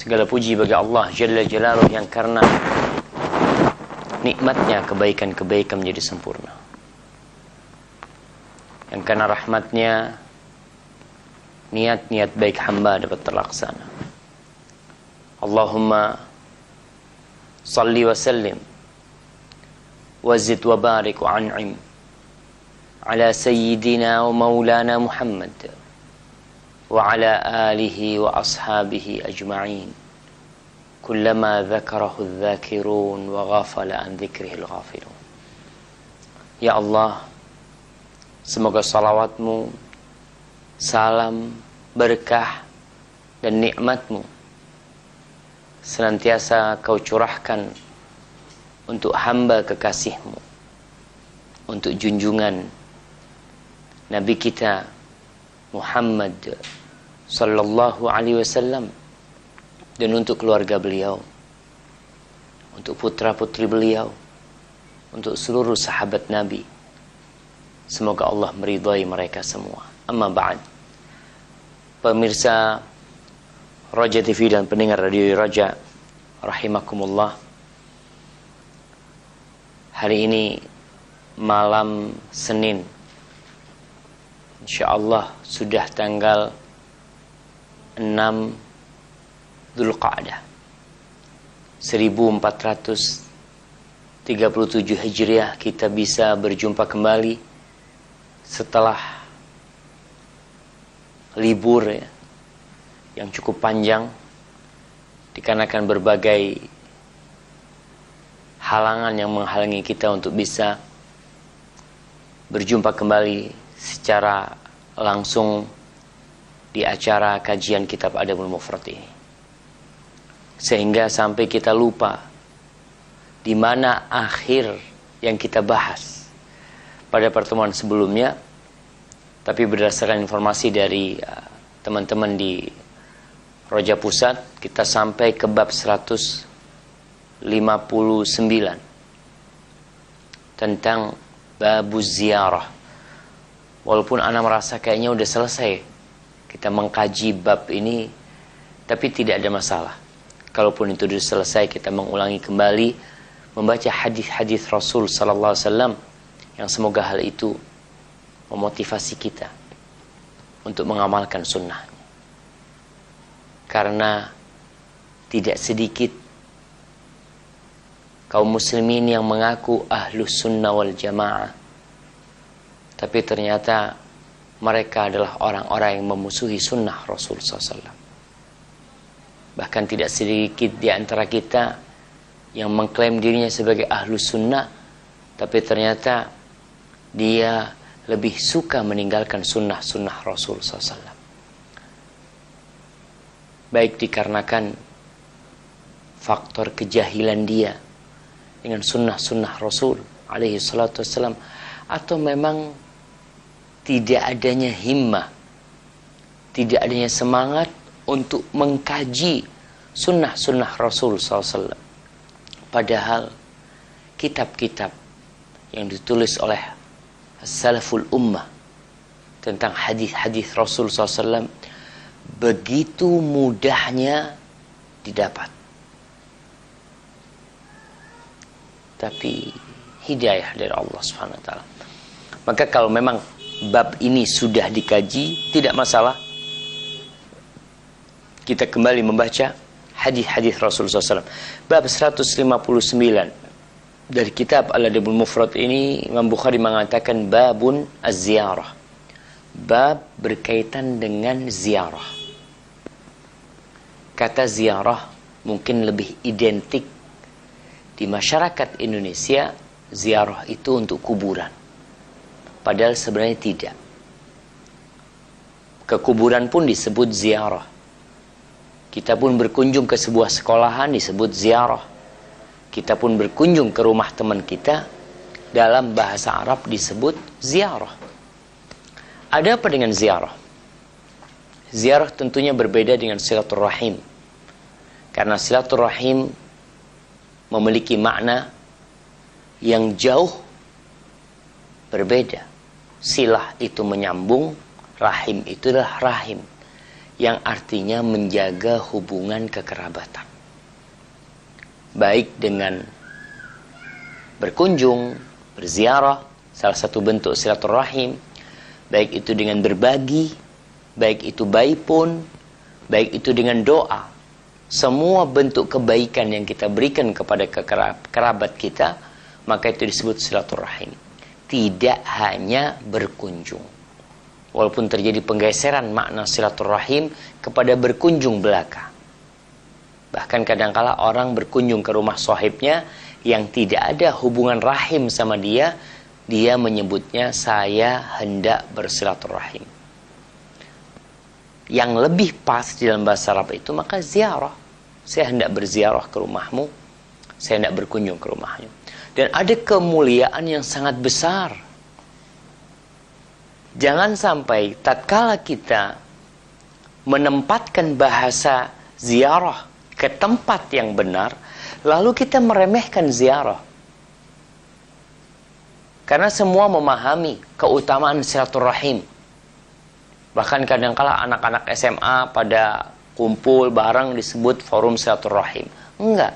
Segala puji bagi Allah Jalla Jalaluh yang karena nikmatnya kebaikan-kebaikan menjadi sempurna, yang karena rahmatnya niat-niat baik hamba dapat terlaksana. Allahumma salli wa sallim wa zid wa barik wa an'im ala sayyidina wa maulana Muhammad wa ala alihi wa ashabihi ajma'in kullama dzakarahu dzakirun wa ghafala an dzikrihil ghafilun. Ya Allah, semoga salawatmu, salam, berkah dan nikmatmu senantiasa kau curahkan untuk hamba kekasihmu, untuk junjungan Nabi kita Muhammad sallallahu alaihi wasallam, dan untuk keluarga beliau, untuk putra-putri beliau, untuk seluruh sahabat Nabi. Semoga Allah meridhai mereka semua. Amma ba'd. Pemirsa Raja TV dan pendengar Radio Raja rahimakumullah. Hari ini malam Senin, insyaallah sudah tanggal 6 Dzulqa'dah 1437 Hijriah. Kita bisa berjumpa kembali setelah libur ya, yang cukup panjang dikarenakan berbagai halangan yang menghalangi kita untuk bisa berjumpa kembali secara langsung di acara kajian kitab Adabul Mufrad ini, sehingga sampai kita lupa di mana akhir yang kita bahas pada pertemuan sebelumnya. Tapi berdasarkan informasi dari teman-teman di Roja Pusat, kita sampai ke bab 159 tentang babuz ziarah. Walaupun ana merasa kayaknya udah selesai kita mengkaji bab ini, tapi tidak ada masalah. Kalaupun itu sudah selesai, kita mengulangi kembali membaca hadis-hadis Rasul sallallahu alaihi wasallam, yang semoga hal itu memotivasi kita untuk mengamalkan sunnahnya. Karena tidak sedikit kaum muslimin yang mengaku ahlus sunnah wal jamaah, tapi ternyata mereka adalah orang-orang yang memusuhi sunnah Rasul SAW. Bahkan tidak sedikit di antara kita yang mengklaim dirinya sebagai ahlus sunnah, tapi ternyata dia lebih suka meninggalkan sunnah-sunnah Rasul SAW. Baik dikarenakan faktor kejahilan dia dengan sunnah-sunnah Rasul alaihi salatu wassalam, atau memang tidak adanya himmah, tidak adanya semangat untuk mengkaji sunnah-sunnah Rasul SAW. Padahal kitab-kitab yang ditulis oleh Salaful Ummah tentang hadis-hadis Rasul SAW begitu mudahnya didapat. Tapi hidayah dari Allah Subhanahu wa taala. Maka kalau memang bab ini sudah dikaji, tidak masalah kita kembali membaca hadis-hadis Rasulullah SAW. Bab 159 dari kitab Al-Adabul Mufrad ini, Imam Bukhari mengatakan babun az-ziarah, bab berkaitan dengan ziarah. Kata ziarah mungkin lebih identik di masyarakat Indonesia. Ziarah itu untuk kuburan, padahal sebenarnya tidak. Ke kuburan pun disebut ziarah. Kita pun berkunjung ke sebuah sekolahan disebut ziarah. Kita pun berkunjung ke rumah teman kita, dalam bahasa Arab disebut ziarah. Ada apa dengan ziarah? Ziarah tentunya berbeda dengan silaturahim, karena silaturahim memiliki makna yang jauh berbeda. Silah itu menyambung, rahim itu adalah rahim. yang artinya menjaga hubungan kekerabatan. Baik dengan berkunjung, berziarah, salah satu bentuk silaturahim, baik itu dengan berbagi, baik itu baipun, baik itu dengan doa. Semua bentuk kebaikan yang kita berikan kepada kerabat kita, maka itu disebut silaturahim. Tidak hanya berkunjung. Walaupun terjadi penggeseran makna silaturahim kepada berkunjung belaka. Bahkan kadangkala orang berkunjung ke rumah sahibnya yang tidak ada hubungan rahim sama dia, dia menyebutnya saya hendak bersilaturahim. Yang lebih pas di dalam bahasa Arab itu maka ziarah. Saya hendak berziarah ke rumahmu, saya hendak berkunjung ke rumahnya. Dan ada kemuliaan yang sangat besar. Jangan sampai tatkala kita menempatkan bahasa ziarah ke tempat yang benar, lalu kita meremehkan ziarah. Karena semua memahami keutamaan silaturahim. Bahkan kadangkala anak-anak SMA pada kumpul bareng disebut forum silaturahim. Enggak.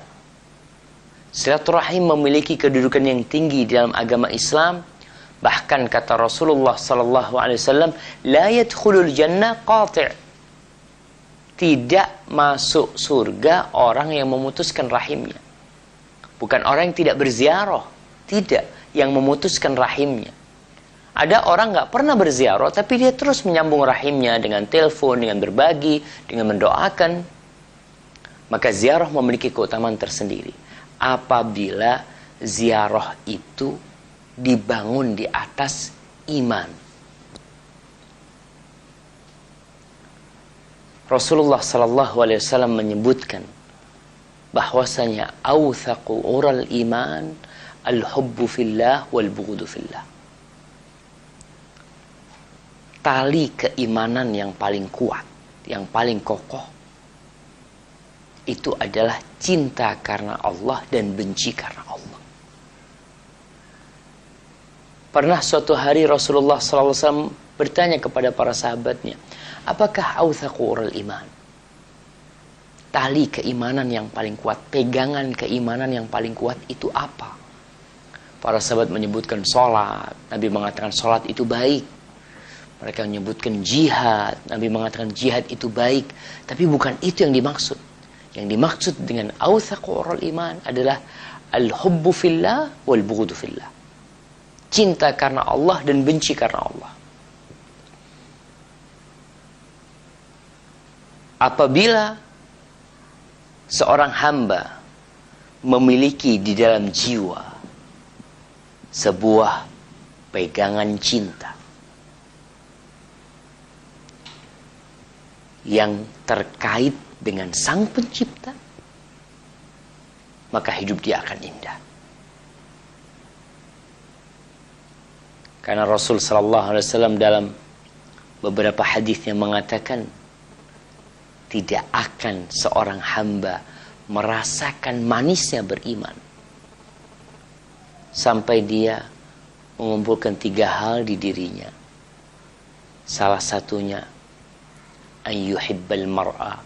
Silaturahim memiliki kedudukan yang tinggi dalam agama Islam. Bahkan kata Rasulullah sallallahu alaihi wasallam, la yadkhulul jannah qati'. Tidak masuk surga orang yang memutuskan rahimnya. Bukan orang yang tidak berziarah, tidak, yang memutuskan rahimnya. Ada orang nggak pernah berziarah tapi dia terus menyambung rahimnya dengan telepon, dengan berbagi, dengan mendoakan. Maka ziarah memiliki keutamaan tersendiri. Apabila ziarah itu dibangun di atas iman. Rasulullah sallallahu alaihi wasallam menyebutkan bahwasanya awthaqu ural iman al-hubbu fillah wal bughdu fillah. Tali keimanan yang paling kuat, yang paling kokoh itu adalah cinta karena Allah dan benci karena Allah. Pernah suatu hari Rasulullah SAW bertanya kepada para sahabatnya, apakah awthaqu ural iman? Tali keimanan yang paling kuat, pegangan keimanan yang paling kuat itu apa? Para sahabat menyebutkan sholat. Nabi mengatakan sholat itu baik. Mereka menyebutkan jihad. Nabi mengatakan jihad itu baik. Tapi bukan itu yang dimaksud. Yang dimaksud dengan awthaqu ural iman adalah al-hubbu fillah wal bughdu fillah. Cinta karena Allah dan benci karena Allah. Apabila seorang hamba memiliki di dalam jiwa sebuah pegangan cinta yang terkait dengan Sang Pencipta, maka hidup dia akan indah. Karena Rasul sallallahu alaihi wasallam dalam beberapa hadisnya mengatakan tidak akan seorang hamba merasakan manisnya beriman sampai dia mengumpulkan 3 hal di dirinya. Salah satunya ayyuhibbal mar'a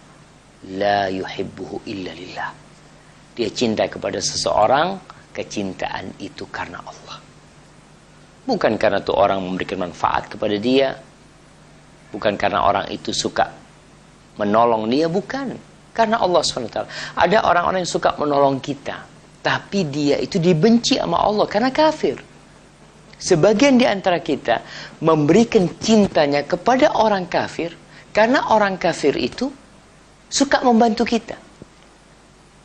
la yuhibbuhu illa lillah. Dia cinta kepada seseorang, kecintaan itu karena Allah. Bukan karena tuh orang memberikan manfaat kepada dia, bukan karena orang itu suka menolong dia, bukan. Karena Allah SWT. Ada orang-orang yang suka menolong kita, tapi dia itu dibenci sama Allah karena kafir. Sebagian di antara kita memberikan cintanya kepada orang kafir karena orang kafir itu suka membantu kita.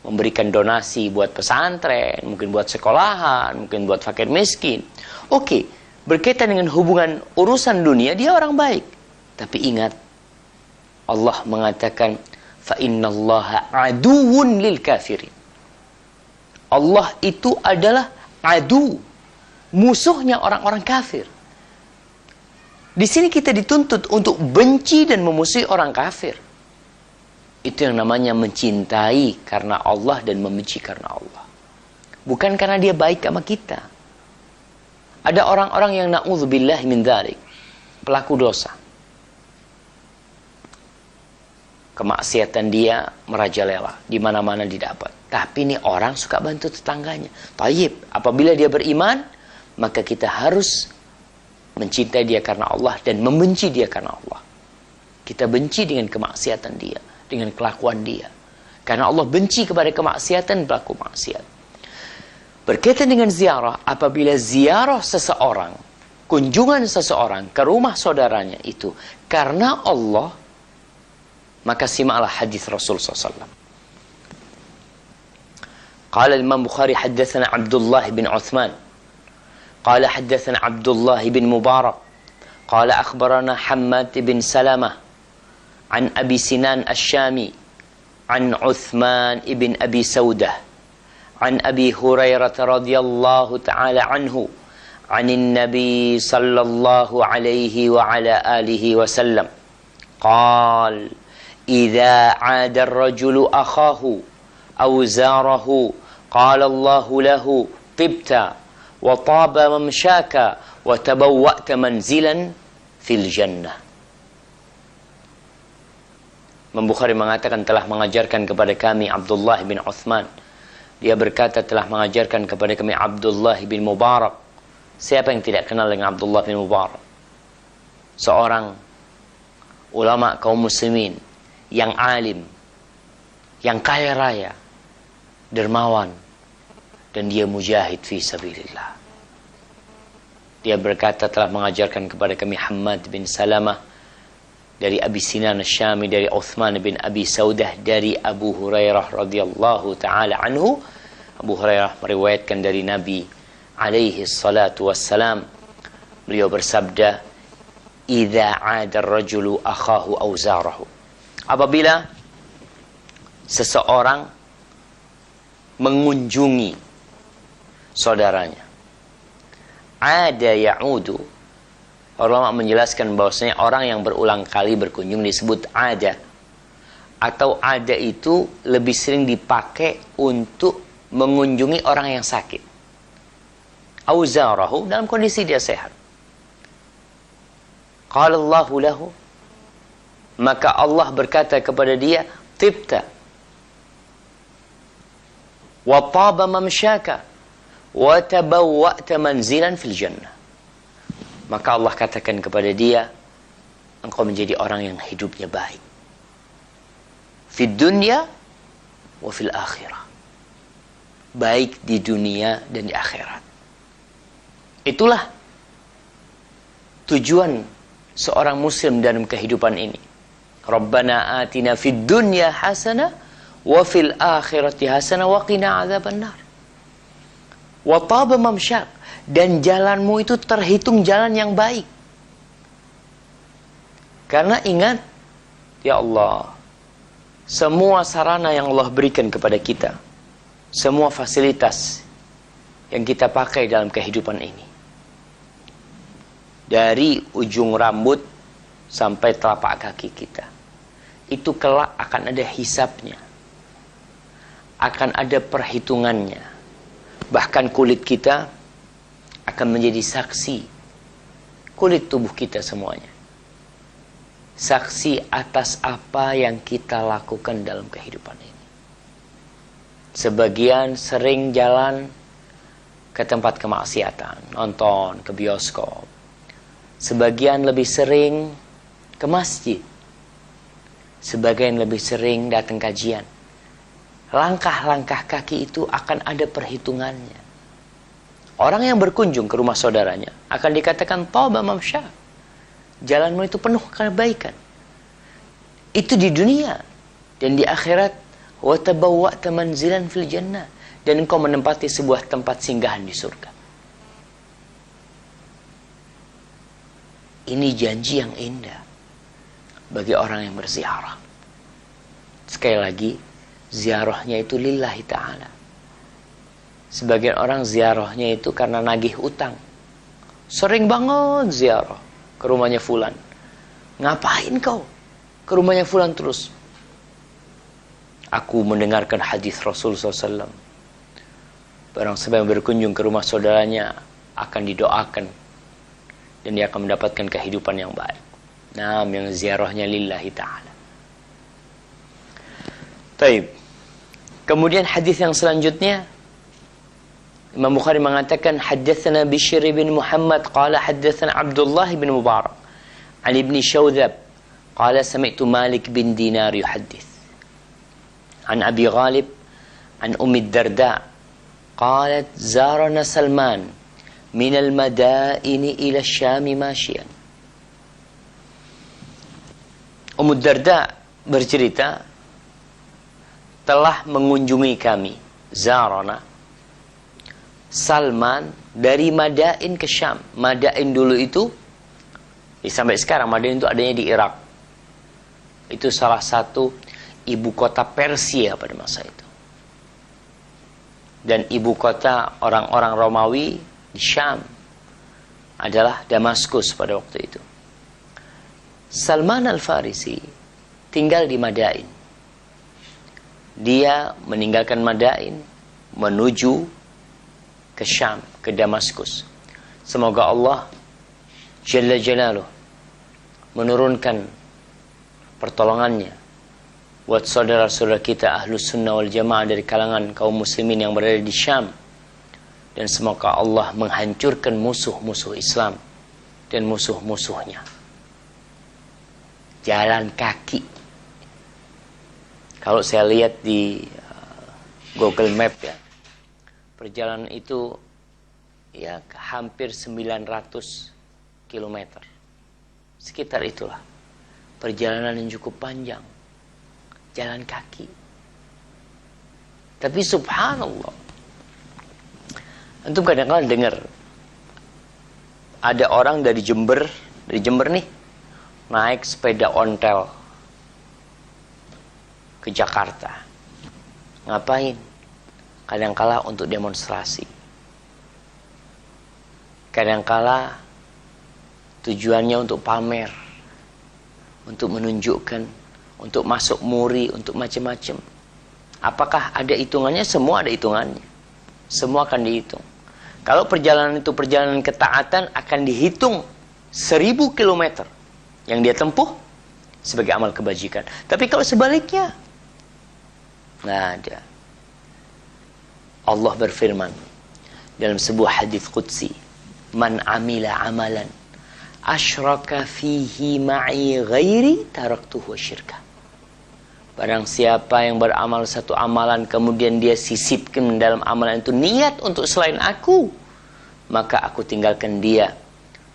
Memberikan donasi buat pesantren, mungkin buat sekolahan, mungkin buat fakir miskin. Oke, berkaitan dengan hubungan urusan dunia, dia orang baik. Tapi ingat, Allah mengatakan, فَإِنَّ اللَّهَ عَدُوٌ لِلْكَافِرِينَ. Allah itu adalah adu, musuhnya orang-orang kafir. Di sini kita dituntut untuk benci dan memusuhi orang kafir. Itu yang namanya mencintai karena Allah dan membenci karena Allah. Bukan karena dia baik sama kita. Ada orang-orang yang na'udzubillah min dzalik, pelaku dosa. kemaksiatan dia merajalela, di mana-mana didapat. Tapi ini orang suka bantu tetangganya. Tayyib, apabila dia beriman, maka kita harus mencintai dia karena Allah dan membenci dia karena Allah. Kita benci dengan kemaksiatan dia, dengan kelakuan dia. Karena Allah benci kepada kemaksiatan pelaku maksiat. Berkaitan dengan ziarah, apabila ziarah seseorang, kunjungan seseorang ke rumah saudaranya itu karena Allah, maka simaklah hadis Rasul SAW. Qala Imam Bukhari haddatsana Abdullah bin Uthman. Qala haddatsana Abdullah bin Mubarak. Qala akhbarana Hammad bin Salamah an Abi Sinan Asy-Syami an Uthman ibn Abi Saudah an Abi Hurairah radhiyallahu ta'ala anhu عن النبي صلى الله عليه وعلى آله وسلم قال إذا عاد الرجل أخاه أو زاره قال الله له طبت وطاب ممشاك وتبوأت منزلا في الجنة. Imam Bukhari mengatakan telah mengajarkan kepada kami Abdullah bin Uthman. Dia berkata telah mengajarkan kepada kami Abdullah bin Mubarak. Siapa yang tidak kenal dengan Abdullah bin Mubarak? Seorang ulama kaum muslimin yang alim, yang kaya raya, dermawan, dan dia mujahid fi sabilillah. Dia berkata telah mengajarkan kepada kami Hammad bin Salamah dari Abi Sinan Asy-Syami, dari Uthman bin Abi Saudah, dari Abu Hurairah radhiyallahu taala anhu. Abu Hurairah meriwayatkan dari Nabi alaihi salatu wassalam, beliau bersabda, idza 'ada ar-rajulu akhahu aw zarahu. Apabila seseorang mengunjungi saudaranya, ada ya'udu, ulama menjelaskan bahwasanya orang yang berulang kali berkunjung disebut ada, atau ada itu lebih sering dipakai untuk mengunjungi orang yang sakit. Auzarahu, dalam kondisi dia sehat. Qala Allahu lahu, maka Allah berkata kepada dia, tibta wa taba mamsyaka wa tabawwa'ta manzilan fil jannah. Maka Allah katakan kepada dia, engkau menjadi orang yang hidupnya baik fid dunya wa fil akhirah, baik di dunia dan di akhirat. Itulah tujuan seorang muslim dalam kehidupan ini. Rabbana atina fid dunya hasanah wa fil akhirati hasanah wa qina adzabannar. Wa taba mamsyak, dan jalanmu itu terhitung jalan yang baik. Karena ingat, ya Allah, semua sarana yang Allah berikan kepada kita, semua fasilitas yang kita pakai dalam kehidupan ini, dari ujung rambut sampai telapak kaki kita, itu kelak akan ada hisabnya, akan ada perhitungannya. Bahkan kulit kita akan menjadi saksi, kulit tubuh kita semuanya, saksi atas apa yang kita lakukan dalam kehidupan ini. Sebagian sering jalan ke tempat kemaksiatan, nonton, ke bioskop. Sebagian lebih sering ke masjid. Sebagian lebih sering datang kajian. Langkah-langkah kaki itu akan ada perhitungannya. Orang yang berkunjung ke rumah saudaranya akan dikatakan tauba mamsya. Jalanmu itu penuh kebaikan. Itu di dunia. Dan di akhirat, wa tabawwa'ta manzilan fil jannah, dan engkau menempati sebuah tempat singgahan di surga. Ini janji yang indah bagi orang yang berziarah. Sekali lagi, ziarahnya itu lillahi ta'ala. Sebagian orang ziarahnya itu karena nagih utang. Sering banget ziarah ke rumahnya fulan. Ngapain kau ke rumahnya fulan terus? Aku mendengarkan hadis Rasul SAW. Barang siapa yang berkunjung ke rumah saudaranya akan didoakan, dan dia akan mendapatkan kehidupan yang baik. Nah, yang ziarahnya lillahi ta'ala. Taib. Kemudian hadis yang selanjutnya, Imam Bukhari mengatakan, haddatsana Bishr bin Muhammad qala haddatsana Abdullah bin Mubarak an Ibn Shawdhab qala sami'tu Malik bin Dinar yuhaddits an Abi Ghalib an Ummi Darda qalat zarana Salman min al-madaini ila Syam mashiyan. Ummu Darda bercerita, telah mengunjungi kami, zarana, Salman dari Madain ke Syam. Madain dulu itu, sampai sekarang Madain itu adanya di Irak. Itu salah satu ibu kota Persia pada masa itu. Dan ibu kota orang-orang Romawi di Syam adalah Damaskus pada waktu itu. Salman Al-Farisi tinggal di Madain. Dia meninggalkan Madain menuju ke Syam, ke Damaskus. Semoga Allah Jalla Jalaluh menurunkan pertolongannya buat saudara-saudara kita Ahlus Sunnah wal Jamaah dari kalangan kaum muslimin yang berada di Syam. Dan semoga Allah menghancurkan musuh-musuh Islam dan musuh-musuhnya. Jalan kaki. Kalau saya lihat di Google Map ya, perjalanan itu ya hampir 900 km. Sekitar itulah. Perjalanan yang cukup panjang. Jalan kaki. Tapi subhanallah, antum kadang-kadang dengar ada orang dari Jember nih naik sepeda ontel ke Jakarta. Ngapain? Kadangkala untuk demonstrasi. Kadangkala tujuannya untuk pamer, untuk menunjukkan, untuk masuk muri, untuk macam-macam. Apakah ada hitungannya? Semua ada hitungannya. Semua akan dihitung. Kalau perjalanan itu perjalanan ketaatan, akan dihitung 1000 km yang dia tempuh sebagai amal kebajikan. Tapi kalau sebaliknya, nggak ada. Allah berfirman dalam sebuah hadis qudsi, man amila amalan asyraka fihi ma'i ghairi taraktuhu syirka. Barang siapa yang beramal satu amalan kemudian dia sisipkan dalam amalan itu niat untuk selain aku, maka aku tinggalkan dia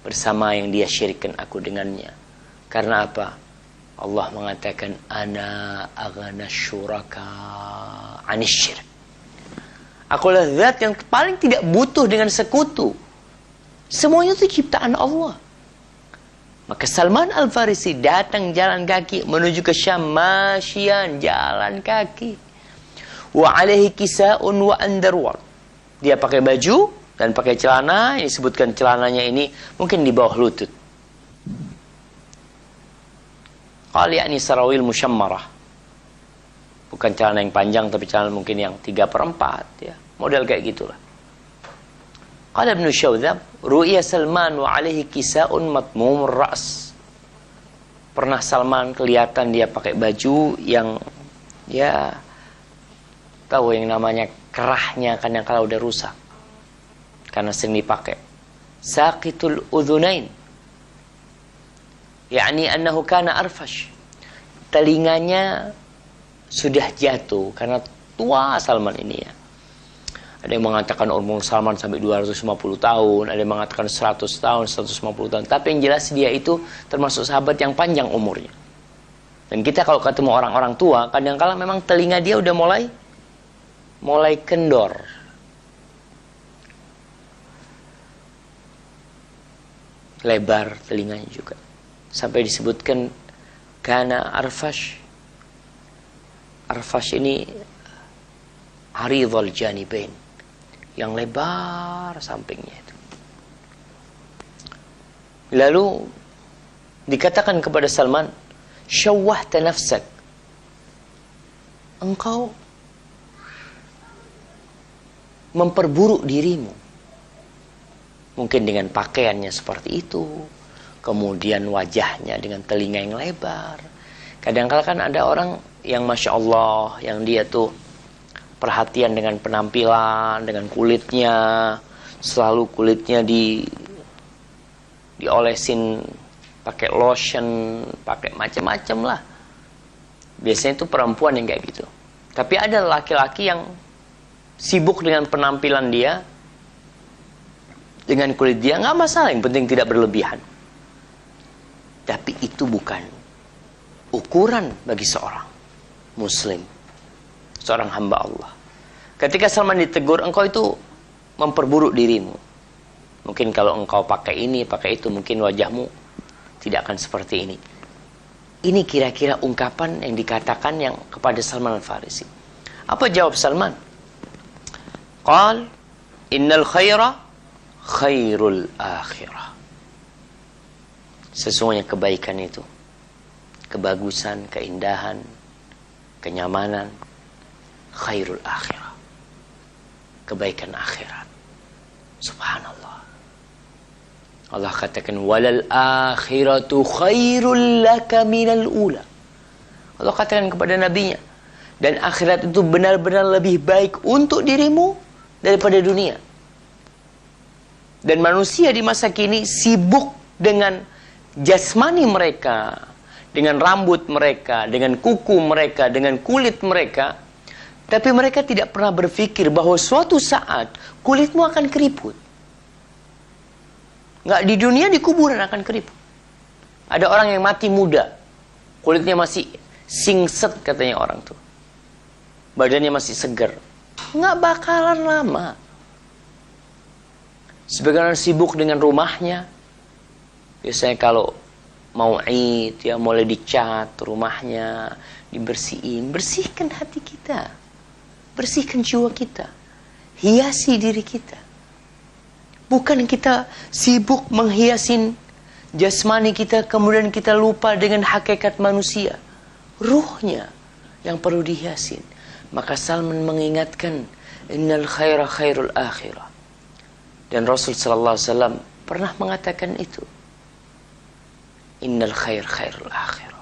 bersama yang dia syirikkan aku dengannya. Karena apa? Allah mengatakan ana aghna syuraka anisyirk. Akulah zat yang paling tidak butuh dengan sekutu. Semuanya itu ciptaan Allah. Maka Salman Al-Farisi datang jalan kaki menuju ke Syam masyian, jalan kaki. Wa alaihi kisa'un wa andarwar. Dia pakai baju dan pakai celana. Ini disebutkan celananya ini mungkin di bawah lutut. Qali yani sarawil musyammarah. Bukan celana yang panjang tapi celana mungkin yang 3/4 ya. Model kayak gitulah. Qala Ibn Shawdhab, ru'ya Salman wa alaihi kisa'un matmumur ra's. Pernah Salman kelihatan dia pakai baju yang ya tahu yang namanya kerahnya kan yang kalau udah rusak karena sering dipakai. Saqitul udhunain. Yani annahu kana arfash. Telinganya sudah jatuh karena tua Salman ini ya. Ada yang mengatakan umur Salman sampai 250 tahun, ada yang mengatakan 100 tahun, 150 tahun. Tapi yang jelas dia itu termasuk sahabat yang panjang umurnya. Dan kita kalau ketemu orang-orang tua, kadang-kala memang telinga dia udah mulai kendor. Lebar telinganya juga. Sampai disebutkan kana arfash. Arfash ini aridhal janibain, yang lebar sampingnya itu. Lalu dikatakan kepada Salman, syawwahta nafsak, engkau memperburuk dirimu. Mungkin dengan pakaiannya seperti itu, kemudian wajahnya dengan telinga yang lebar, Kadang-kala kan ada orang yang Masya Allah, yang dia tuh perhatian dengan penampilan, dengan kulitnya, selalu kulitnya diolesin pakai lotion, pakai macam-macam lah. Biasanya itu perempuan yang kayak gitu. Tapi ada laki-laki yang sibuk dengan penampilan dia, dengan kulit dia, nggak masalah, yang penting tidak berlebihan. Tapi itu bukan ukuran bagi seorang muslim, seorang hamba Allah. Ketika Salman ditegur, engkau itu memperburuk dirimu. Mungkin kalau engkau pakai ini, pakai itu, mungkin wajahmu tidak akan seperti ini. Ini kira-kira ungkapan yang dikatakan yang kepada Salman Al-Farisi. Apa jawab Salman? Qal, innal khaira khairul akhirah. Sesungguhnya kebaikan itu, kebagusan, keindahan, kenyamanan, khairul akhirah, kebaikan akhirat. Subhanallah. Allah katakan, walal akhiratu khairul laka minal ula. Allah katakan kepada nabinya, dan akhirat itu benar-benar lebih baik untuk dirimu daripada dunia. Dan manusia di masa kini sibuk dengan jasmani mereka, dengan rambut mereka, dengan kuku mereka, dengan kulit mereka. Tapi mereka tidak pernah berpikir bahwa suatu saat kulitmu akan keriput. Nggak di dunia, di kuburan akan keriput. Ada orang yang mati muda, kulitnya masih singset katanya orang tuh, badannya masih segar, nggak bakalan lama. Sebagian orang sibuk dengan rumahnya. Biasanya kalau mau Id, ya mulai dicat rumahnya, dibersihin. Bersihkan hati kita, bersihkan jiwa kita, hiasi diri kita. Bukan kita sibuk menghiasin jasmani kita, kemudian kita lupa dengan hakikat manusia, ruhnya yang perlu dihiasin. Maka Salman mengingatkan, innal khaira khairul akhirah. Dan Rasul sallallahu alaihi wasallam pernah mengatakan itu, innal khair khairul akhirah.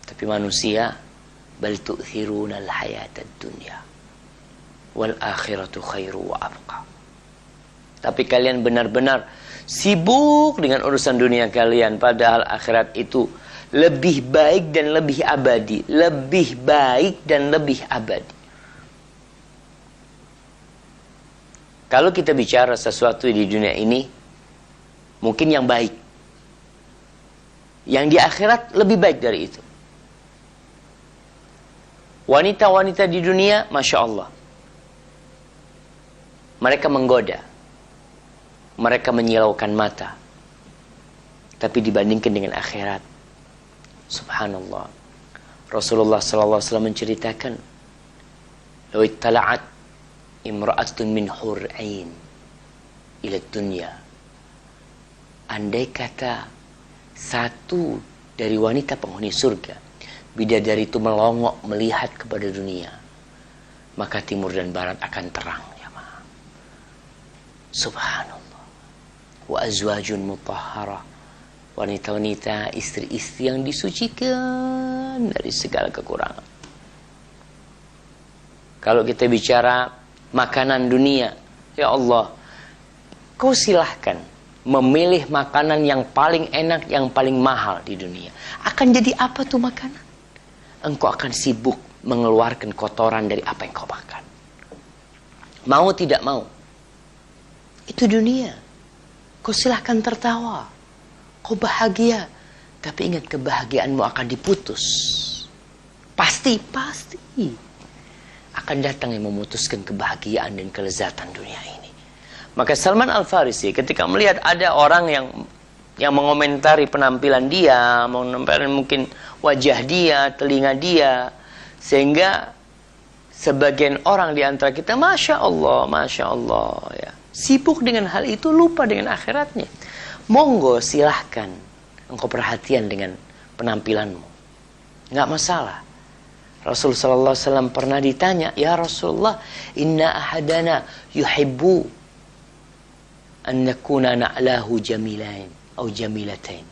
Tapi manusia, bal tu'thiruna al-hayatad dunya wal akhiratu khairu wa abqa. Tapi kalian benar-benar sibuk dengan urusan dunia kalian, padahal akhirat itu lebih baik dan lebih abadi. Lebih baik dan lebih abadi. Kalau kita bicara sesuatu di dunia ini, mungkin yang baik, yang di akhirat lebih baik dari itu. Wanita-wanita di dunia, Masya Allah, mereka menggoda, mereka menyilaukan mata. Tapi dibandingkan dengan akhirat, subhanallah, Rasulullah SAW menceritakan, law ittala'at imra'atun min hur'ain ila dunya, andai kata satu dari wanita penghuni surga, bidadari itu melongok melihat kepada dunia, maka timur dan barat akan terang. Ya ma, subhanallah. Wa azwajun mutahharah, wanita-wanita, istri-istri yang disucikan dari segala kekurangan. Kalau kita bicara makanan dunia, ya Allah, kau silahkan memilih makanan yang paling enak, yang paling mahal di dunia. Akan jadi apa tuh makanan? Engkau akan sibuk mengeluarkan kotoran dari apa yang kau makan. Mau tidak mau, itu dunia. Kau silahkan tertawa, kau bahagia, tapi ingat kebahagiaanmu akan diputus. Pasti akan datang yang memutuskan kebahagiaan dan kelezatan dunia ini. Maka Salman Al-Farisi ketika melihat ada orang yang mengomentari penampilan dia, mengomentari mungkin wajah dia, telinga dia, sehingga sebagian orang di antara kita, Masya Allah, ya, sibuk dengan hal itu, lupa dengan akhiratnya. Monggo silahkan engkau perhatian dengan penampilanmu, nggak masalah. Rasul sallallahu alaihi wasallam pernah ditanya, ya Rasulullah, inna ahadana yuhibbu an nakuna na'lahu jamilain atau jamilatain.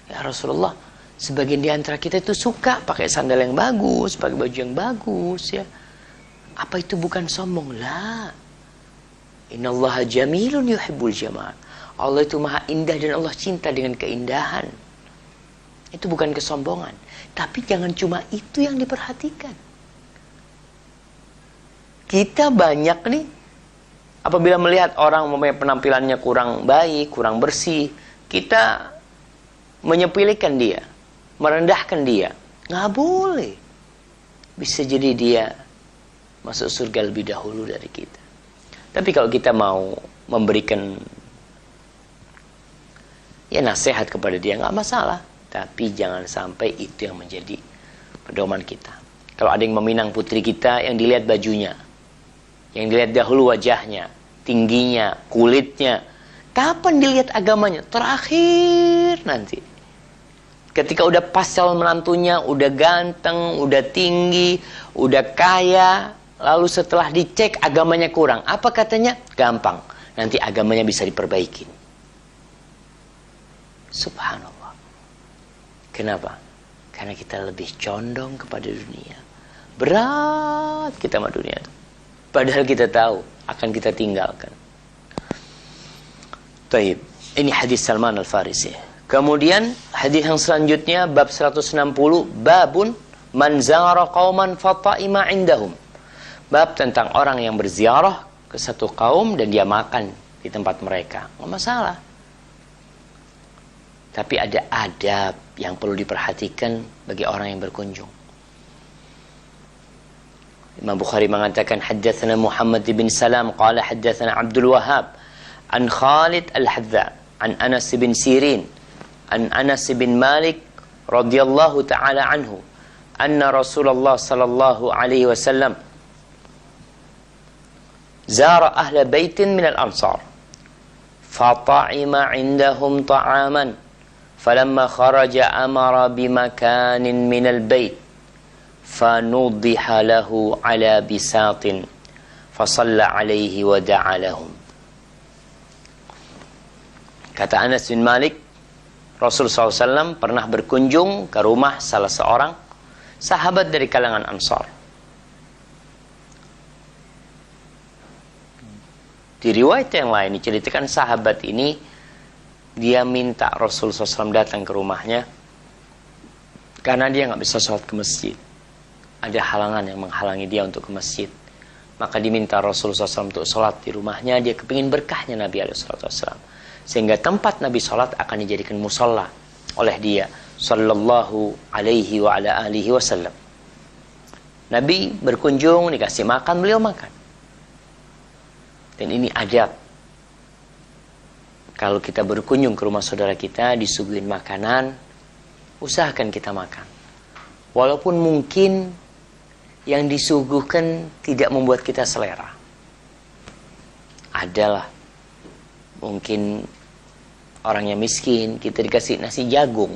Ya Rasulullah, Sebagian di antara kita itu suka pakai sandal yang bagus, pakai baju yang bagus, ya. Apa itu bukan sombong? La. Innallaha jamilun yuhibbul jamal. Allah itu maha indah dan Allah cinta dengan keindahan. Itu bukan kesombongan. Tapi jangan cuma itu yang diperhatikan. Kita banyak nih, apabila melihat orang penampilannya kurang baik, kurang bersih, kita menyepelekan dia, merendahkan dia. Nggak boleh. Bisa jadi dia masuk surga lebih dahulu dari kita. Tapi kalau kita mau memberikan nasihat kepada dia, nggak masalah. Tapi jangan sampai itu yang menjadi pedoman kita. Kalau ada yang meminang putri kita, yang dilihat bajunya, yang dilihat dahulu wajahnya, tingginya, kulitnya. Kapan dilihat agamanya? Terakhir nanti. Ketika udah pas calon menantunya, udah ganteng, udah tinggi, udah kaya, lalu setelah dicek agamanya kurang. Apa katanya? Gampang. Nanti agamanya bisa diperbaiki. Subhanallah. Kenapa? Karena kita lebih condong kepada dunia. Berat kita sama dunia. Padahal kita tahu akan kita tinggalkan. Taib. Ini hadis Salman Al-Farisi. Kemudian hadis yang selanjutnya bab 160, babun man zara qauman fata'ima indahum. Bab tentang orang yang berziarah ke satu kaum dan dia makan di tempat mereka. Nggak masalah. Tapi ada adab yang perlu diperhatikan bagi orang yang berkunjung. Imam Bukhari mengatakan haddatsana Muhammad bin Salam qala haddatsana Abdul Wahhab an Khalid Al-Hadza an Anas bin Sirin an Anas bin Malik radhiyallahu taala anhu anna Rasulullah sallallahu alaihi wasallam zara ahla baitin min al-ansar fata'ima indahum ta'aman falamma kharaja amara bimakanin min al-bait fanudiha lahu ala bisatin fasalla alaihi wa da'a lahum. Kata Anas bin Malik, Rasul SAW pernah berkunjung ke rumah salah seorang sahabat dari kalangan Ansar. Di riwayat yang lain diceritakan sahabat ini dia minta Rasul SAW datang ke rumahnya karena dia nggak bisa sholat ke masjid. Ada halangan yang menghalangi dia untuk ke masjid. Maka diminta Rasulullah SAW untuk sholat di rumahnya. Dia kepingin berkahnya Nabi SAW. Sehingga tempat Nabi sholat akan dijadikan musola oleh dia sallallahu alaihi wa ala alihi wasallam. Nabi berkunjung, dikasih makan, beliau makan. Dan ini adab. Kalau kita berkunjung ke rumah saudara kita, disuguhin makanan, usahakan kita makan. Walaupun mungkin yang disuguhkan tidak membuat kita selera. Adalah mungkin orangnya miskin, kita dikasih nasi jagung.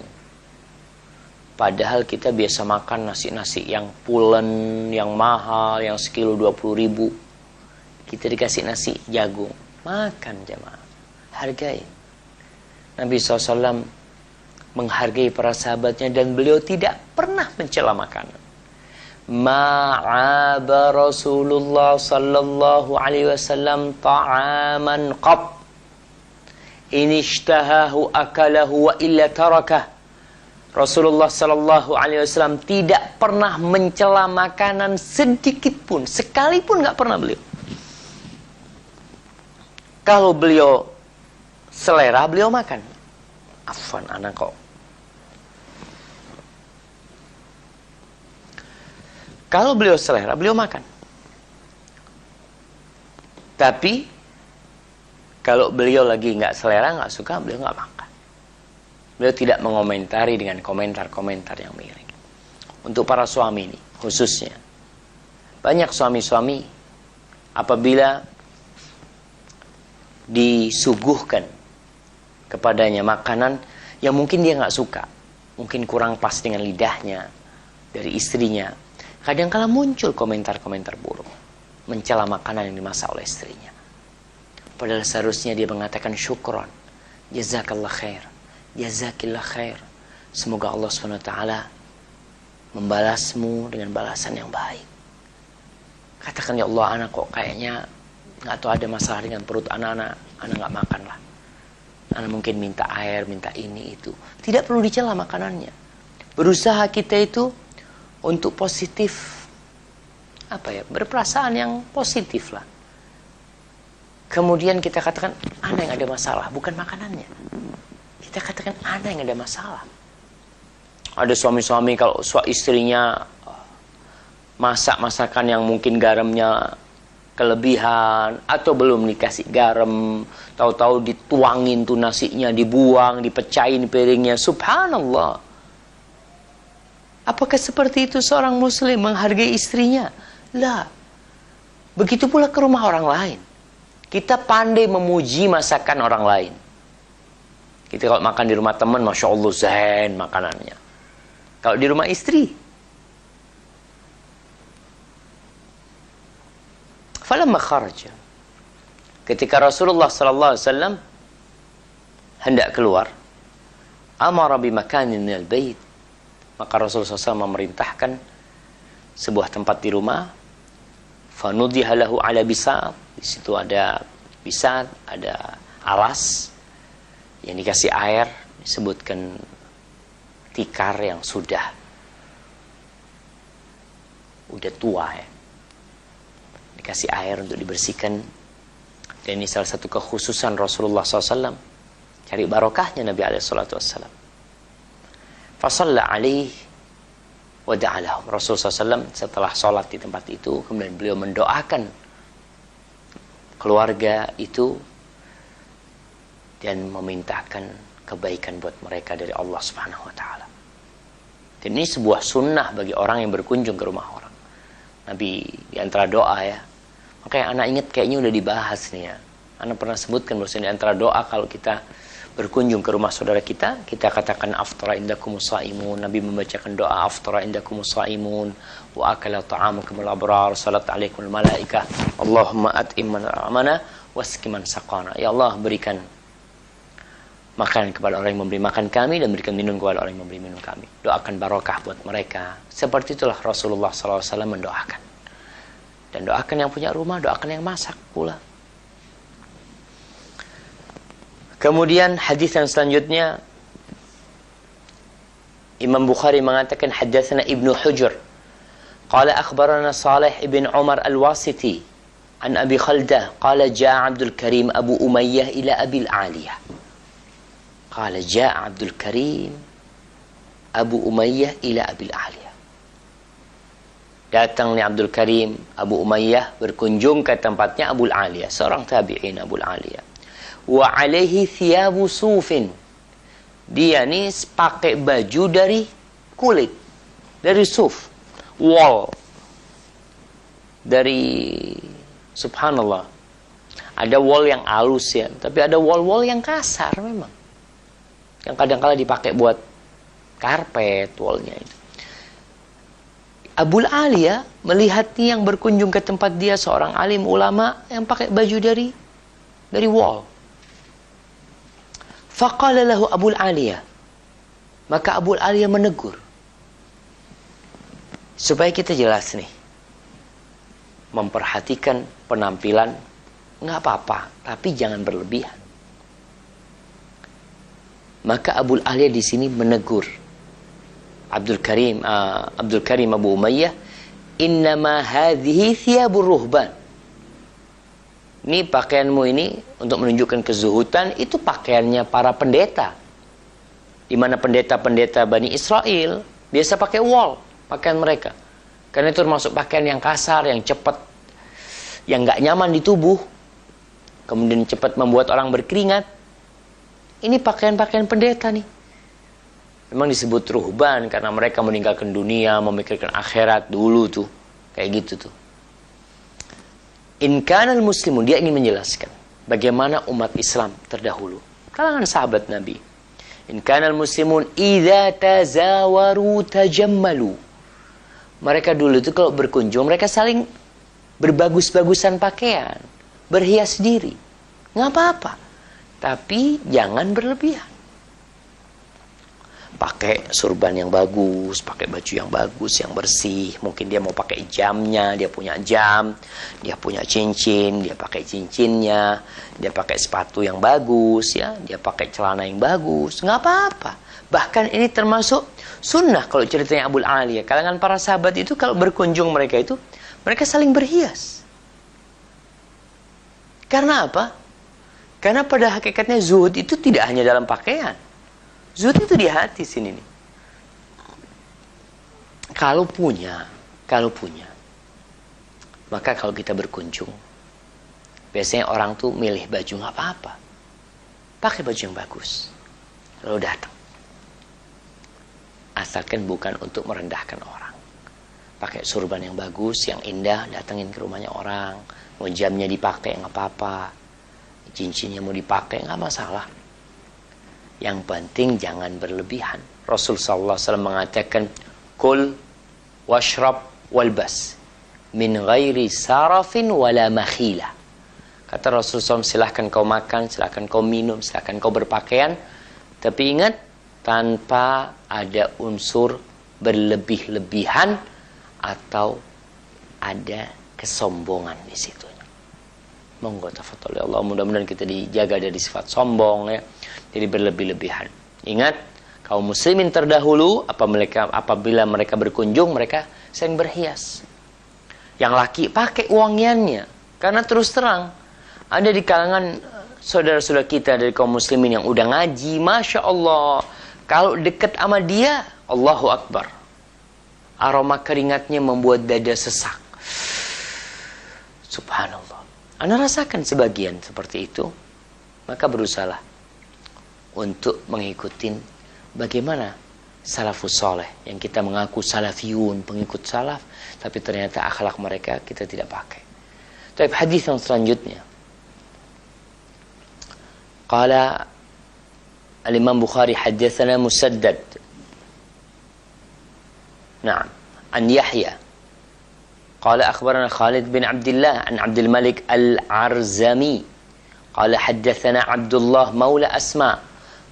Padahal kita biasa makan nasi-nasi yang pulen, yang mahal, yang sekilo 20.000. Kita dikasih nasi jagung. Makan jemaah. Hargai. Nabi SAW menghargai para sahabatnya dan beliau tidak pernah mencela makanan. Ma'aba Rasulullah sallallahu alaihi wasallam ta'aman qab in ishtahahu akalahu wa illa tarakah. Rasulullah sallallahu alaihi wasallam tidak pernah mencela makanan sedikit pun, sekalipun nggak pernah beliau. Kalau beliau selera, beliau makan. Afwan anak kok. Kalau beliau selera, beliau makan. Tapi kalau beliau lagi nggak selera, nggak suka, beliau nggak makan. Beliau tidak mengomentari dengan komentar-komentar yang miring. Untuk para suami ini, khususnya. Banyak suami-suami apabila disuguhkan kepadanya makanan yang mungkin dia nggak suka, mungkin kurang pas dengan lidahnya dari istrinya, kadang-kala muncul komentar-komentar buruk, mencela makanan yang dimasak oleh istrinya. Padahal seharusnya dia mengatakan syukron, jazakallah khair, jazakillah khair. Semoga Allah SWT membalasmu dengan balasan yang baik. Katakan, ya Allah, anak kok kayaknya nggak tahu ada masalah dengan perut anak nggak makan lah. Anak mungkin minta air, minta ini itu. Tidak perlu dicela makanannya. Berusaha kita itu untuk positif, berperasaan yang positif lah. Kemudian kita katakan, anak yang ada masalah, bukan makanannya. Kita katakan, anak yang ada masalah. Ada suami-suami kalau istrinya masak masakan yang mungkin garamnya kelebihan atau belum dikasih garam, tahu-tahu dituangin tuh nasinya, dibuang, dipecahin piringnya. Subhanallah. Apakah seperti itu seorang muslim menghargai istrinya? Lah. Begitu pula ke rumah orang lain. Kita pandai memuji masakan orang lain. Kita kalau makan di rumah teman, Masya Allah, zen makanannya. Kalau di rumah istri, falamma kharaja, ketika Rasulullah SAW hendak keluar, amara bimakanin minal bait, maka Rasulullah SAW memerintahkan sebuah tempat di rumah, fanudiha lahu ala bisat, di situ ada bisat, ada alas yang dikasih air, disebutkan tikar yang sudah tua ya, dikasih air untuk dibersihkan. Dan ini salah satu kekhususan Rasulullah SAW, cari barokahnya Nabi SAW. Fasalla alaih wa da'alahum. Rasulullah SAW setelah sholat di tempat itu, kemudian beliau mendoakan keluarga itu dan memintakan kebaikan buat mereka dari Allah Subhanahu wa taala. Dan ini sebuah sunnah bagi orang yang berkunjung ke rumah orang. Nabi di antara doa ya. Makanya anak ingat kayaknya udah dibahas nih ya. Anak pernah sebutkan bahwa di antara doa kalau kita berkunjung ke rumah saudara kita katakan aftara indakumus shaimun. Nabi membacakan doa aftara indakumus shaimun wa akala ta'amakumul abrar salat alaikumul malaikah Allahumma at'im man amana wasqiman saqana. Ya Allah, berikan makan kepada orang yang memberi makan kami dan berikan minum kepada orang yang memberi minum kami. Doakan barokah buat mereka. Seperti itulah Rasulullah SAW mendoakan. Dan doakan yang punya rumah, doakan yang masak pula. Kemudian hadis yang selanjutnya, Imam Bukhari mengatakan haddatsana Ibnu Hujr qala akhbarana Salih ibn Umar al-Wasiti an Abi Khaldah qala jaa Abdul Karim Abu Umayyah ila Abi al-Aliyah. Qala jaa Abdul Karim Abu Umayyah ila Abi al-Aliyah. Datang ni Abdul Karim Abu Umayyah berkunjung ke tempatnya Abu al-Aliyah, seorang tabi'in Abu al-Aliyah. Wa alaihi thiyabu sufin. Dia ni pakai baju dari kulit, dari suf, wol, dari subhanallah. Ada wol yang halus ya, tapi ada wol-wol yang kasar memang, yang kadang-kala dipakai buat karpet, wolnya itu. Abul Aliyah melihat nih yang berkunjung ke tempat dia, seorang alim ulama yang pakai baju dari wol. Faqala lahu Abul Aliyah, maka Abul Aliyah menegur. Supaya kita jelas nih, memperhatikan penampilan nggak apa-apa, tapi jangan berlebihan. Maka Abul Aliyah di sini menegur Abdul Karim Abu Umayyah, innama hadhihi thiyabur ruhban. Ini pakaianmu ini untuk menunjukkan kezuhudan, itu pakaiannya para pendeta. Di mana pendeta-pendeta Bani Israel biasa pakai wol, pakaian mereka. Karena itu termasuk pakaian yang kasar, yang cepat, yang nggak nyaman di tubuh, kemudian cepat membuat orang berkeringat. Ini pakaian-pakaian pendeta nih. Memang disebut ruhban karena mereka meninggalkan dunia, memikirkan akhirat dulu tuh, kayak gitu tuh. In kanal muslimun, dia ingin menjelaskan bagaimana umat Islam terdahulu, kalangan sahabat Nabi. In kanal muslimun idza tazawaru tajammalu. Mereka dulu itu kalau berkunjung, mereka saling berbagus-bagusan pakaian, berhias diri. Nggak apa-apa, tapi jangan berlebihan. pakai surban yang bagus, pakai baju yang bagus, yang bersih. Mungkin dia mau pakai jamnya, dia punya jam, dia punya cincin, dia pakai cincinnya, dia pakai sepatu yang bagus, ya, dia pakai celana yang bagus, nggak apa-apa. Bahkan ini termasuk sunnah kalau ceritanya Abul Aliyah. Kalangan para sahabat itu kalau berkunjung mereka itu, mereka saling berhias. Karena apa? Karena pada hakikatnya zuhud itu tidak hanya dalam pakaian. Zuhud itu di hati sini nih. Kalau punya, maka kalau kita berkunjung, biasanya orang tuh milih baju nggak apa-apa, pakai baju yang bagus, lalu datang. Asalkan bukan untuk merendahkan orang. Pakai surban yang bagus, yang indah, datengin ke rumahnya orang. Mau jamnya dipakai nggak apa-apa, cincinnya mau dipakai nggak masalah. Yang penting jangan berlebihan. Rasul sallallahu alaihi wasallam mengatakan, "Kul washrab walbas min ghairi sarafin wala makhila." Kata Rasulullah SAW, silahkan kau makan, silahkan kau minum, silahkan kau berpakaian, tapi ingat, tanpa ada unsur berlebih-lebihan atau ada kesombongan di situ. Monggo tafadhol ya Allah, mudah-mudahan kita dijaga dari sifat sombong, ya. Jadi berlebih-lebihan. Ingat, kaum muslimin terdahulu apabila mereka berkunjung, mereka sering berhias. Yang laki pakai wangiannya. Karena terus terang, ada di kalangan saudara-saudara kita dari kaum muslimin yang udah ngaji, Masya Allah, kalau dekat sama dia, Allahu Akbar, aroma keringatnya membuat dada sesak. Subhanallah. Anda rasakan sebagian seperti itu, maka berusahalah untuk mengikuti bagaimana salafus soleh, yang kita mengaku salafiyun, pengikut salaf, tapi ternyata akhlak mereka kita tidak pakai. Tapi hadis yang selanjutnya, qala al-Imam Bukhari haddatsana Musaddad, na'am, an Yahya قال أخبرنا خالد بن عبد الله عن عبد الملك العرزمي قال حدثنا عبد الله مولى أسماء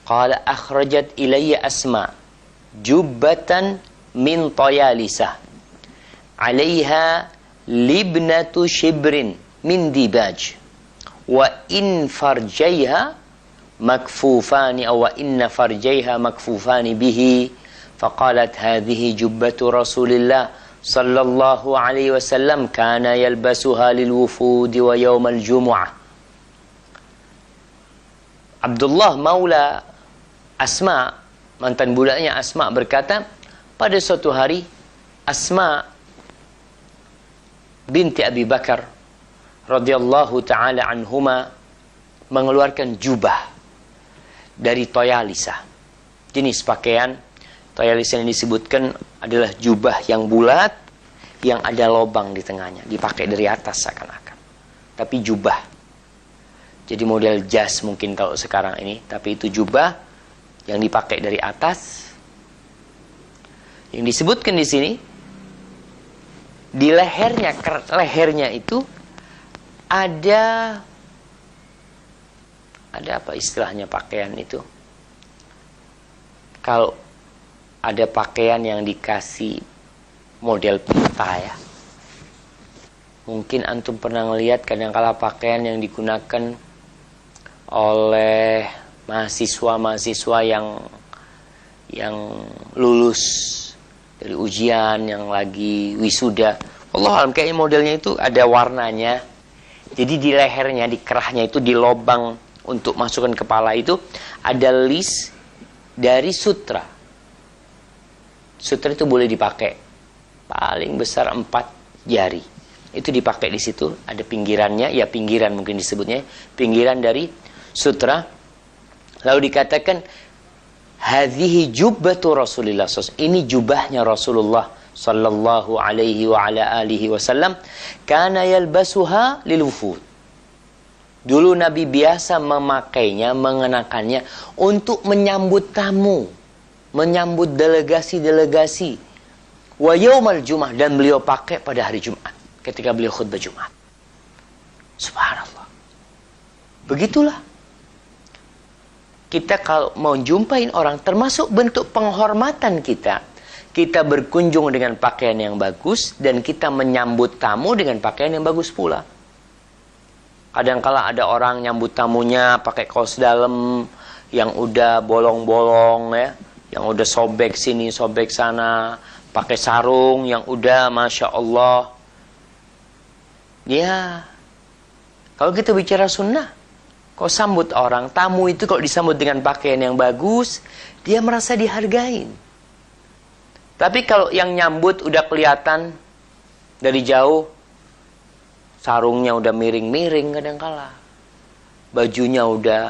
قال أخرجت إلي أسماء جبة من طيالسة عليها لبنة شبر من ديباج وإن فرجيها مكفوفان أو إن فرجيها مكفوفان به فقالت هذه جبة رسول الله sallallahu alaihi wasallam kana yalbasuha lilwufud wa yaumal jumu'ah. Abdullah maula Asma, mantan budaknya Asma, berkata, pada suatu hari Asma binti Abi Bakar radhiyallahu taala anhuma mengeluarkan jubah dari Toyalisa. Jenis pakaian Toyalisa yang disebutkan adalah jubah yang bulat, yang ada lubang di tengahnya, dipakai dari atas seakan-akan. Tapi jubah. Jadi model jas mungkin kalau sekarang ini, tapi itu jubah yang dipakai dari atas. Yang disebutkan di sini, di lehernya itu ada apa istilahnya pakaian itu? Kalau ada pakaian yang dikasih model pita, ya. Mungkin antum pernah ngelihat kadang-kala pakaian yang digunakan oleh mahasiswa-mahasiswa yang lulus dari ujian, yang lagi wisuda. Wallahualam, kayaknya modelnya itu ada warnanya. Jadi di lehernya, di kerahnya itu, di lubang untuk masukkan kepala itu ada list dari sutra. Sutra itu boleh dipakai paling besar 4 jari. Itu dipakai di situ, ada pinggirannya, ya pinggiran mungkin disebutnya, pinggiran dari sutra. Lalu dikatakan hadhihi jubbatu Rasulillah, ini jubahnya Rasulullah sallallahu alaihi wa ala alihi wasallam, kana yalbasuha lilwufud. Dulu Nabi biasa memakainya, mengenakannya untuk menyambut tamu, menyambut delegasi-delegasi. Wa yaumal jum'ah, dan beliau pakai pada hari Jumat ketika beliau khutbah Jumat. Subhanallah. Begitulah kita kalau mau jumpain orang, termasuk bentuk penghormatan kita, kita berkunjung dengan pakaian yang bagus, dan kita menyambut tamu dengan pakaian yang bagus pula. Kadang-kala ada orang nyambut tamunya pakai kaos dalam yang udah bolong-bolong ya, yang udah sobek sini, sobek sana, pakai sarung yang udah Masya Allah. Ya, kalau kita bicara sunnah, kau sambut orang, tamu itu kalau disambut dengan pakaian yang bagus, dia merasa dihargain. Tapi kalau yang nyambut udah kelihatan dari jauh, sarungnya udah miring-miring kadangkala, bajunya udah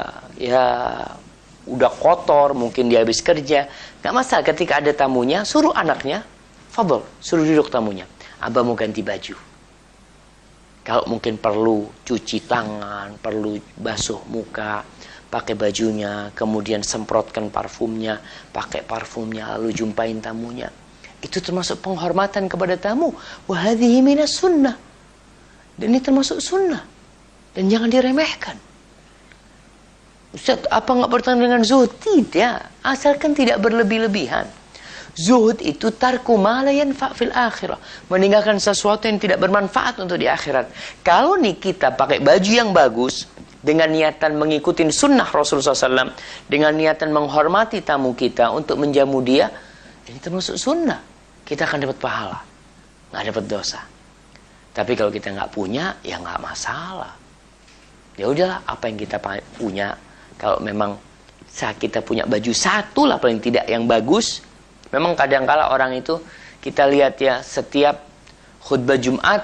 udah kotor, mungkin dia habis kerja, nggak masalah. Ketika ada tamunya, suruh anaknya, fadol, suruh duduk tamunya, abah mau ganti baju. Kalau mungkin perlu cuci tangan, perlu basuh muka, pakai bajunya, kemudian semprotkan parfumnya, pakai parfumnya, lalu jumpain tamunya. Itu termasuk penghormatan kepada tamu. Wa hadhihi minas sunnah. Dan ini termasuk sunnah. Dan jangan diremehkan. Ustaz, apa nggak bertentangan dengan zuhud? Tidak. Asalkan tidak berlebih-lebihan. Zuhud itu tarku ma la yanfa' fil akhirah. Meninggalkan sesuatu yang tidak bermanfaat untuk di akhirat. Kalau nih kita pakai baju yang bagus, dengan niatan mengikuti sunnah Rasulullah SAW, dengan niatan menghormati tamu kita untuk menjamu dia, ini termasuk sunnah. Kita akan dapat pahala. Nggak dapat dosa. Tapi kalau kita nggak punya, ya nggak masalah. Ya udahlah, apa yang kita punya. Kalau memang saat kita punya baju satu lah paling tidak yang bagus. Memang kadang-kala orang itu kita lihat ya, setiap khutbah Jumat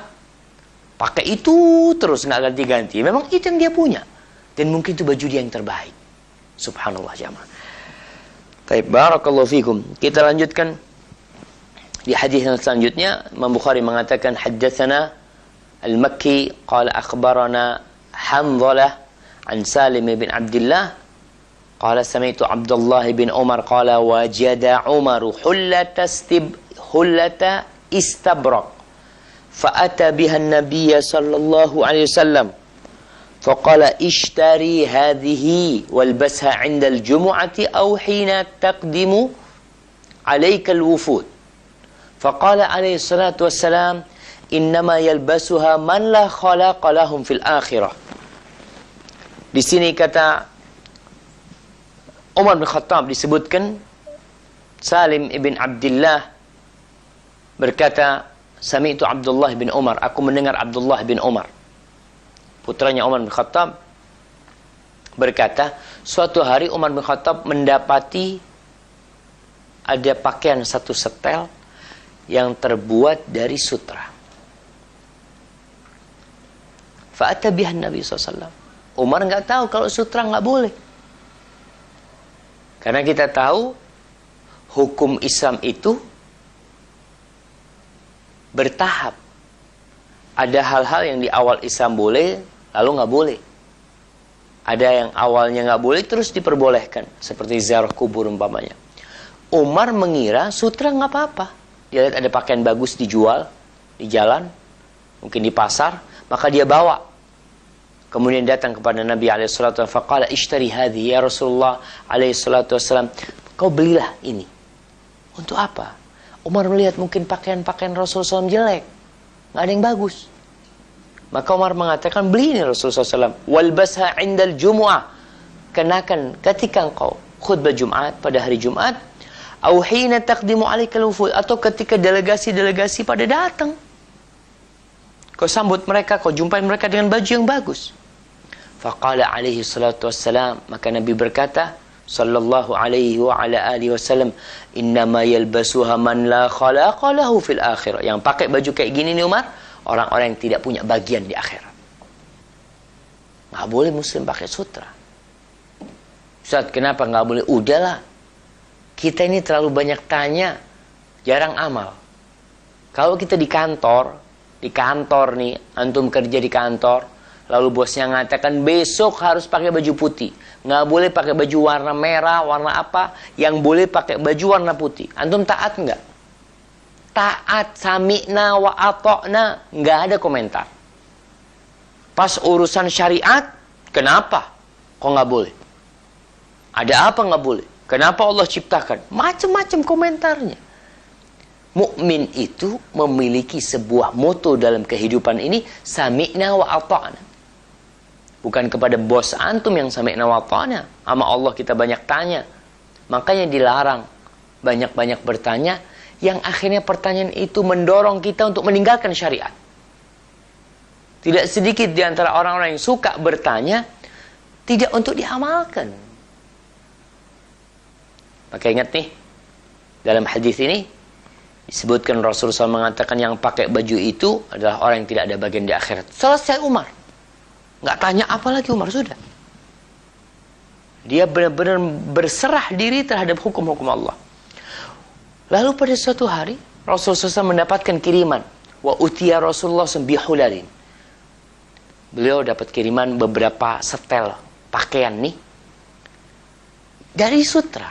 pakai itu terus nggak ganti-ganti. Memang itu yang dia punya, dan mungkin itu baju dia yang terbaik. Subhanallah jamaah. Baik, barakallahu fikum. Kita lanjutkan di hadis yang selanjutnya. Imam Bukhari mengatakan haddatsana Al-Makki qala akhbarana Hanzalah an Salim bin Abdullah qala sami'tu Abdullah bin Umar qala wajada Umaru hullata istabrak fa'ata biha an-nabiy sallallahu alaihi wasallam faqala ishtari hadhihi walbasha 'inda al-jum'ati aw hina taqdimu 'alayka al-wufud faqala alaihi salatu wassalam innama yalbasuha man la khalaqa lahum fil akhirah. Di sini kata Umar bin Khattab disebutkan Salim ibn Abdullah berkata, sami'tu Abdullah bin Umar, aku mendengar Abdullah bin Umar, putranya Umar bin Khattab, berkata, suatu hari Umar bin Khattab mendapati ada pakaian satu setel yang terbuat dari sutra. Fa'ata bihan Nabi SAW. Umar nggak tahu kalau sutra nggak boleh. Karena kita tahu hukum Islam itu bertahap. Ada hal-hal yang di awal Islam boleh, lalu nggak boleh. Ada yang awalnya nggak boleh, terus diperbolehkan. Seperti ziarah kubur umpamanya. Umar mengira sutra nggak apa-apa. Dia lihat ada pakaian bagus dijual di jalan, mungkin di pasar, maka dia bawa. Kemudian datang kepada Nabi SAW. Faqala ishtari hadhi ya Rasulullah SAW. Kau belilah ini. Untuk apa? Umar melihat mungkin pakaian-pakaian Rasulullah SAW jelek. Nggak ada yang bagus. Maka Umar mengatakan, beli ini Rasulullah SAW. Walbasha indal jumu'ah. Kenakan ketika engkau khutbah Jumat, pada hari Jumat. Au hina taqdimu alaikal wufud. Atau ketika delegasi-delegasi pada datang. Kau sambut mereka, kau jumpai mereka dengan baju yang bagus. Faqala alaihi salatu wassalam, maka Nabi berkata sallallahu alaihi wa ala alihi wasallam, innama yalbasuha man la khalaqa lahu fil akhirah. Yang pakai baju kayak gini nih Umar, orang-orang yang tidak punya bagian di akhirat. Nggak boleh muslim pakai sutra. Ustaz, kenapa nggak boleh? Udahlah, kita ini terlalu banyak tanya, jarang amal. Kalau kita di kantor nih, antum kerja di kantor, lalu bosnya mengatakan besok harus pakai baju putih, nggak boleh pakai baju warna merah, warna apa, yang boleh pakai baju warna putih. Antum taat nggak? Taat, sami'na wa ata'na, nggak ada komentar. Pas urusan syariat, kenapa? Kok nggak boleh? Ada apa nggak boleh? Kenapa Allah ciptakan? Macam-macam komentarnya. Mukmin itu memiliki sebuah moto dalam kehidupan ini, sami'na wa ata'na. Bukan kepada bos antum yang sami'na wa ata'na. Sama Allah kita banyak tanya. Makanya dilarang banyak-banyak bertanya, yang akhirnya pertanyaan itu mendorong kita untuk meninggalkan syariat. Tidak sedikit di antara orang-orang yang suka bertanya, tidak untuk diamalkan. Maka ingat nih, dalam hadis ini disebutkan Rasulullah SAW mengatakan yang pakai baju itu adalah orang yang tidak ada bagian di akhirat. Selesai Umar. Nggak tanya apa lagi Umar, sudah. Dia benar-benar berserah diri terhadap hukum-hukum Allah. Lalu pada suatu hari, Rasulullah SAW mendapatkan kiriman. Wa utiya Rasulullah bihulalin. Beliau dapat kiriman beberapa setel pakaian nih dari sutra.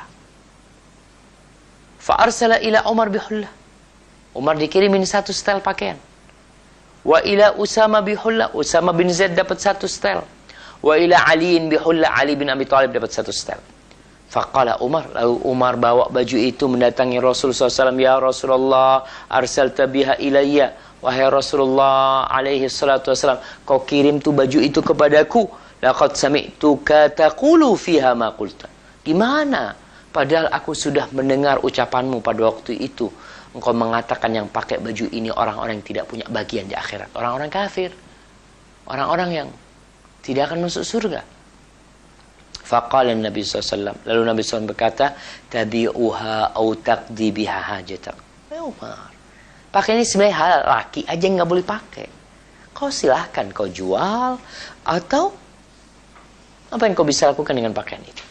Fa'arsala ila Umar bihullah. Umar dikirimin satu setel pakaian. Wa ila Usama bihullah. Usama bin Zaid dapat satu setel. Wa ila Aliin bihullah. Ali bin Abi Thalib dapat satu setel. Faqala Umar. Lalu Umar bawa baju itu mendatangi Rasulullah SAW. Ya Rasulullah, arsalta biha ilayya. Wahai Rasulullah alaihi salatu wassalam, kau kirim tu baju itu kepadaku. Laqad sami'tuka taqulu fiha ma qulta. Gimana? Padahal aku sudah mendengar ucapanmu pada waktu itu. Engkau mengatakan yang pakai baju ini orang-orang yang tidak punya bagian di akhirat. Orang-orang kafir. Orang-orang yang tidak akan masuk surga. Faqala Nabi SAW. Lalu Nabi SAW berkata, tabi'uha au taqdi biha hajatak. Ya Umar, pakai ini sebenarnya hal laki aja nggak boleh pakai. Kau silahkan kau jual. Atau apa yang kau bisa lakukan dengan pakaian itu.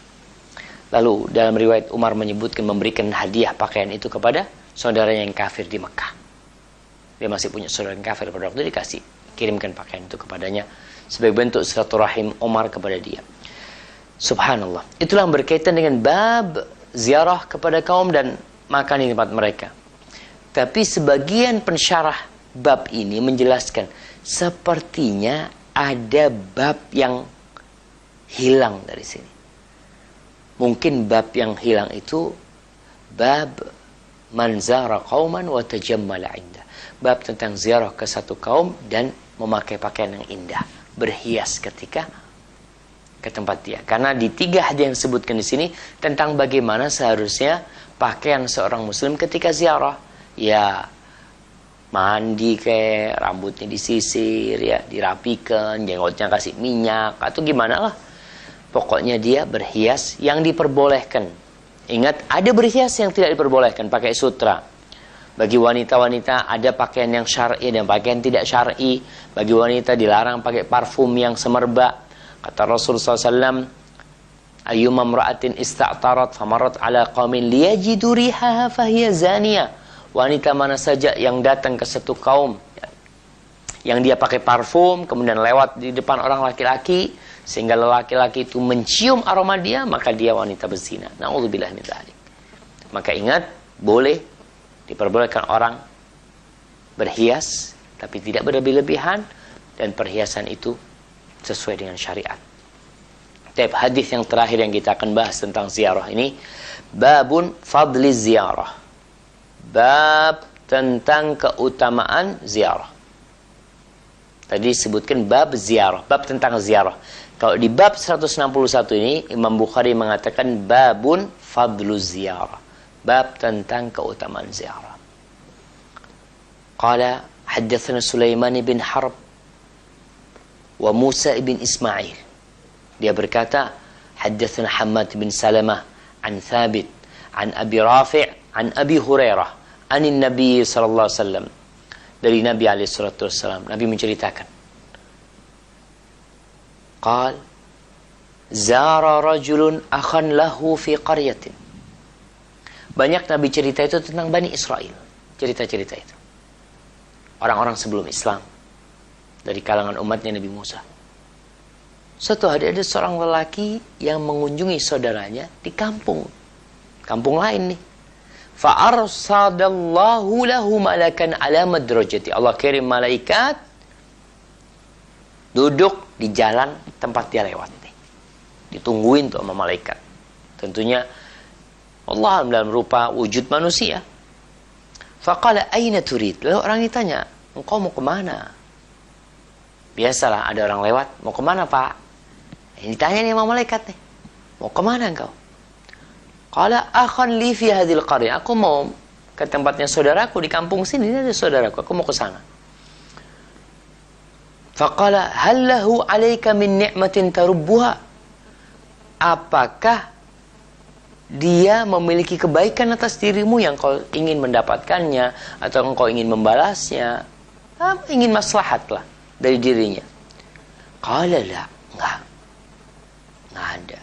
Lalu dalam riwayat Umar menyebutkan memberikan hadiah pakaian itu kepada saudaranya yang kafir di Mekah. Dia masih punya saudara yang kafir pada waktu dikasih, kirimkan pakaian itu kepadanya sebagai bentuk silaturahim Umar kepada dia. Subhanallah. Itulah yang berkaitan dengan bab ziarah kepada kaum dan makan di tempat mereka. Tapi sebagian pensyarah bab ini menjelaskan sepertinya ada bab yang hilang dari sini. Mungkin bab yang hilang itu bab man zara qauman wa tajammala indah. Bab tentang ziarah ke satu kaum dan memakai pakaian yang indah, berhias ketika ke tempat dia. Karena di 3 hadis yang disebutkan di sini tentang bagaimana seharusnya pakaian seorang muslim ketika ziarah. Ya, mandi kayak rambutnya disisir, ya, dirapikan, jenggotnya kasih minyak atau gimana lah. Pokoknya dia berhias yang diperbolehkan. Ingat, ada berhias yang tidak diperbolehkan, pakai sutra. Bagi wanita-wanita ada pakaian yang syar'i dan pakaian tidak syar'i. Bagi wanita dilarang pakai parfum yang semerbak. Kata Rasulullah SAW, ayyuma imra'atin ista'tarat famarat ala qaumin liyajidu rihaha fahiya zaniyah. Wanita mana saja yang datang ke satu kaum yang dia pakai parfum, kemudian lewat di depan orang laki-laki, sehingga lelaki-laki itu mencium aroma dia, maka dia wanita berzina. Na'udzubillah min dzalik. Maka ingat, boleh diperbolehkan orang berhias, tapi tidak berlebih-lebihan, dan perhiasan itu sesuai dengan syariat. Tapi hadis yang terakhir yang kita akan bahas tentang ziarah ini, babun fadli ziarah. Bab tentang keutamaan ziarah. Tadi disebutkan bab ziarah, bab tentang ziarah. Kalau di bab 161 ini, Imam Bukhari mengatakan babun fadlu ziarah. Bab tentang keutamaan ziarah. Qala haddatsana Sulaiman bin Harb wa Musa bin Ismail. Dia berkata, haddatsana Hammad bin Salamah an Thabit an Abi Rafi' an Abi Hurairah anin Nabi sallallahu alaihi wasallam. Dari Nabi alaihi salatu wasallam, Nabi menceritakan, qal zara rajulun akhan lahu fi qaryatin. Banyak Nabi cerita itu tentang Bani Israel, cerita-cerita itu orang-orang sebelum Islam dari kalangan umatnya Nabi Musa. Suatu hari ada seorang lelaki yang mengunjungi saudaranya di kampung lain nih. Fa'arsadallahu lahu malakan ala madrajati. Allah kirim malaikat duduk di jalan tempat dia lewat nih. Ditungguin tuh sama malaikat. Tentunya Allah dalam rupa wujud manusia. Faqala aina turid? Lalu orang ditanya, engkau mau kemana? Biasalah ada orang lewat, mau kemana pak? Ini ditanya nih sama malaikat nih, mau kemana engkau? Qala akhan li fi hadhil qaryah. Aku mau ke tempatnya saudaraku di kampung sini, ini ada saudaraku, aku mau ke sana. Faqala hal lahu 'alaika min ni'matin tarubbuha? Apakah dia memiliki kebaikan atas dirimu yang kau ingin mendapatkannya atau engkau ingin membalasnya, ingin maslahat lah dari dirinya? Qala la, enggak ada.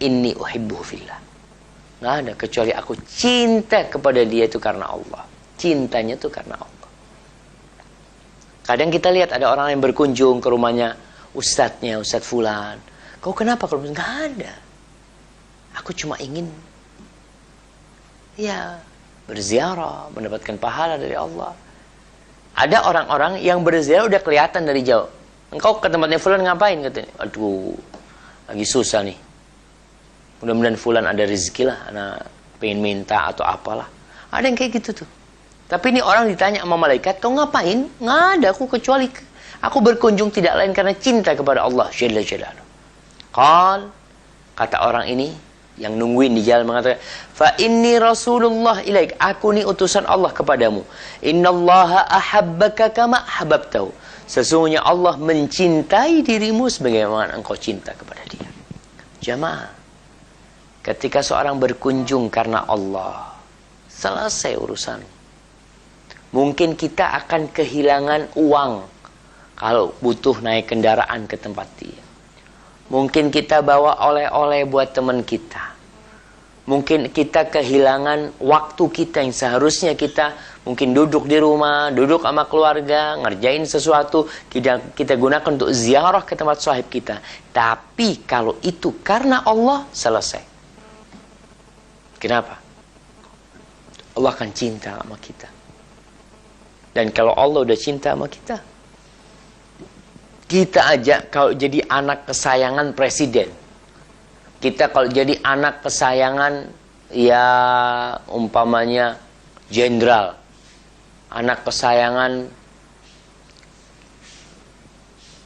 Inni uhibbuhu fillah. Enggak ada, kecuali aku cinta kepada dia itu karena Allah. Cintanya itu karena Allah. Kadang kita lihat ada orang yang berkunjung ke rumahnya ustadznya, Ustadz Fulan. Kau kenapa? Kalau nggak ada, aku cuma ingin berziarah, mendapatkan pahala dari Allah. Ada orang-orang yang berziarah udah kelihatan dari jauh. Engkau ke tempatnya Fulan ngapain? Katanya, aduh, lagi susah nih. Mudah-mudahan Fulan ada rezeki lah, anak pengen minta atau apalah. Ada yang kayak gitu tuh. Tapi ini orang ditanya sama malaikat, kau ngapain? Nggak ada, aku kecuali aku berkunjung tidak lain karena cinta kepada Allah Jalla Jalaluhu. Qal, kata orang ini yang nungguin di jalan mengatakan, fa inni rasulullah ilaik, aku ni utusan Allah kepadamu. Innallaha ahabbaka kama ahbabtahu. Sesungguhnya Allah mencintai dirimu sebagaimana engkau cinta kepada dia. Jamaah, ketika seorang berkunjung karena Allah, selesai urusan. Mungkin kita akan kehilangan uang kalau butuh naik kendaraan ke tempat dia. Mungkin kita bawa oleh-oleh buat teman kita. Mungkin kita kehilangan waktu kita yang seharusnya kita mungkin duduk di rumah, duduk sama keluarga, ngerjain sesuatu, kita gunakan untuk ziarah ke tempat sahib kita. Tapi kalau itu karena Allah, selesai. Kenapa? Allah akan cinta sama kita. Dan kalau Allah udah cinta sama kita, kita aja kalau jadi anak kesayangan presiden, kita kalau jadi anak kesayangan umpamanya jenderal, anak kesayangan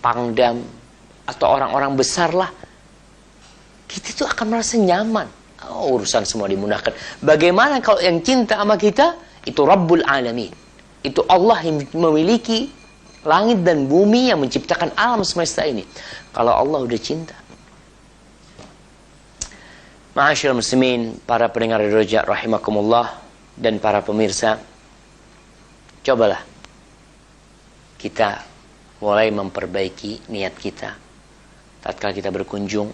pangdam atau orang-orang besar lah, kita tuh akan merasa nyaman. Urusan semua dimudahkan. Bagaimana kalau yang cinta sama kita itu Rabbul Alamin, itu Allah yang memiliki langit dan bumi, yang menciptakan alam semesta ini. Kalau Allah udah cinta. Ma'asyiral muslimin, para pendengar Roja rahimakumullah, dan para pemirsa, cobalah kita mulai memperbaiki niat kita tatkala kita berkunjung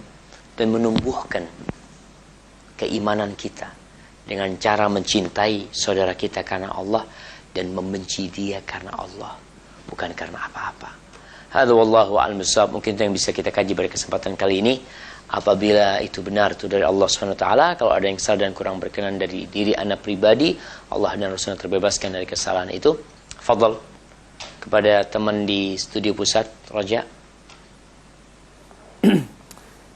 dan menumbuhkan keimanan kita dengan cara mencintai saudara kita karena Allah dan membenci dia karena Allah, bukan karena apa-apa. Hadza wallahu a'lam bissawab. Mungkin itu yang bisa kita kaji pada kesempatan kali ini. Apabila itu benar itu dari Allah Subhanahu wa taala, kalau ada yang salah dan kurang berkenan dari diri anda pribadi, Allah dan Rasulnya terbebaskan dari kesalahan itu. Fadhal kepada teman di studio pusat, Roja.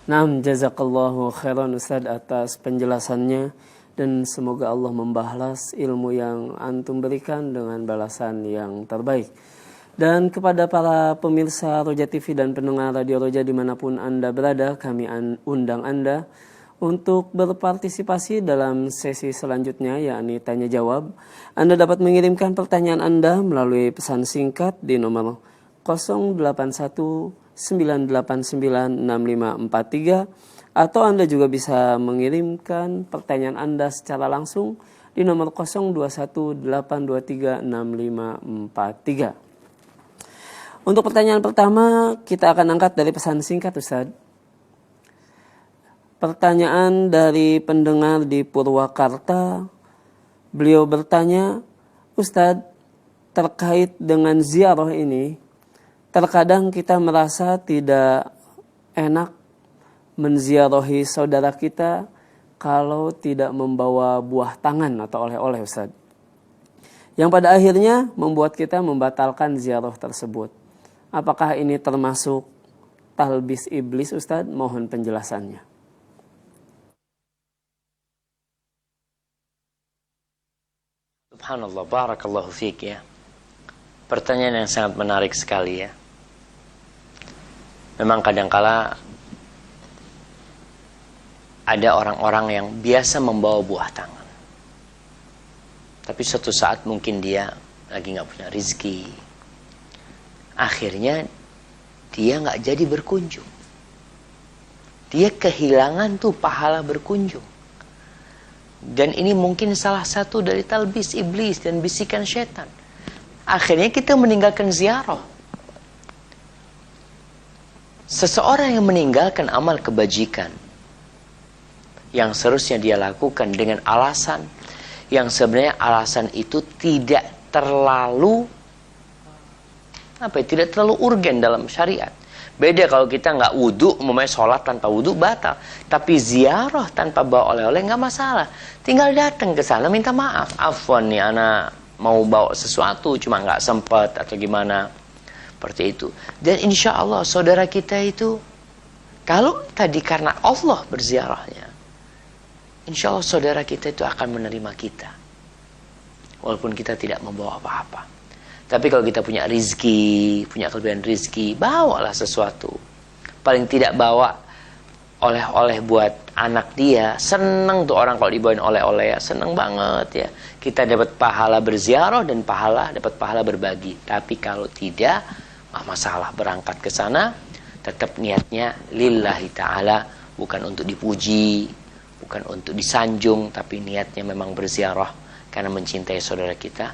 Naam, jazakallahu khairan Ustaz atas penjelasannya, dan semoga Allah membalas ilmu yang antum berikan dengan balasan yang terbaik. Dan kepada para pemirsa Roja TV dan pendengar Radio Roja dimanapun Anda berada, kami undang Anda untuk berpartisipasi dalam sesi selanjutnya, yakni tanya jawab. Anda dapat mengirimkan pertanyaan Anda melalui pesan singkat di nomor 0819896543, atau Anda juga bisa mengirimkan pertanyaan Anda secara langsung di nomor 0218236543. Untuk pertanyaan pertama, kita akan angkat dari pesan singkat, Ustaz. Pertanyaan dari pendengar di Purwakarta. Beliau bertanya, Ustaz, terkait dengan ziarah ini, terkadang kita merasa tidak enak menziarahi saudara kita kalau tidak membawa buah tangan atau oleh-oleh, Ustaz. Yang pada akhirnya membuat kita membatalkan ziarah tersebut. Apakah ini termasuk talbis iblis Ustadz? Mohon penjelasannya. Subhanallah, barakallahu fiik ya. Pertanyaan yang sangat menarik sekali ya. Memang kadangkala ada orang-orang yang biasa membawa buah tangan. Tapi suatu saat mungkin dia lagi nggak punya rizki. Akhirnya dia nggak jadi berkunjung. Dia kehilangan tuh pahala berkunjung. Dan ini mungkin salah satu dari talbis iblis dan bisikan setan. Akhirnya kita meninggalkan ziarah. Seseorang yang meninggalkan amal kebajikan yang seharusnya dia lakukan dengan alasan yang sebenarnya alasan itu tidak terlalu tidak terlalu urgen dalam syariat. Beda kalau kita nggak wudhu, umpamanya sholat tanpa wudhu batal. Tapi ziarah tanpa bawa oleh-oleh nggak masalah. Tinggal datang ke sana minta maaf. Afwan nih, anak mau bawa sesuatu cuma nggak sempat atau gimana. Seperti itu. Dan insya Allah saudara kita itu, kalau tadi karena Allah berziarahnya, insya Allah saudara kita itu akan menerima kita. Walaupun kita tidak membawa apa-apa. Tapi kalau kita punya rizki, punya kelebihan rizki, bawalah sesuatu. Paling tidak bawa oleh-oleh buat anak dia. Senang tuh orang kalau dibawain oleh-oleh ya. Senang banget ya. Kita dapat pahala berziarah dan dapat pahala berbagi. Tapi kalau tidak, nggak masalah. Berangkat ke sana, tetap niatnya lillahi ta'ala. Bukan untuk dipuji, bukan untuk disanjung, tapi niatnya memang berziarah karena mencintai saudara kita,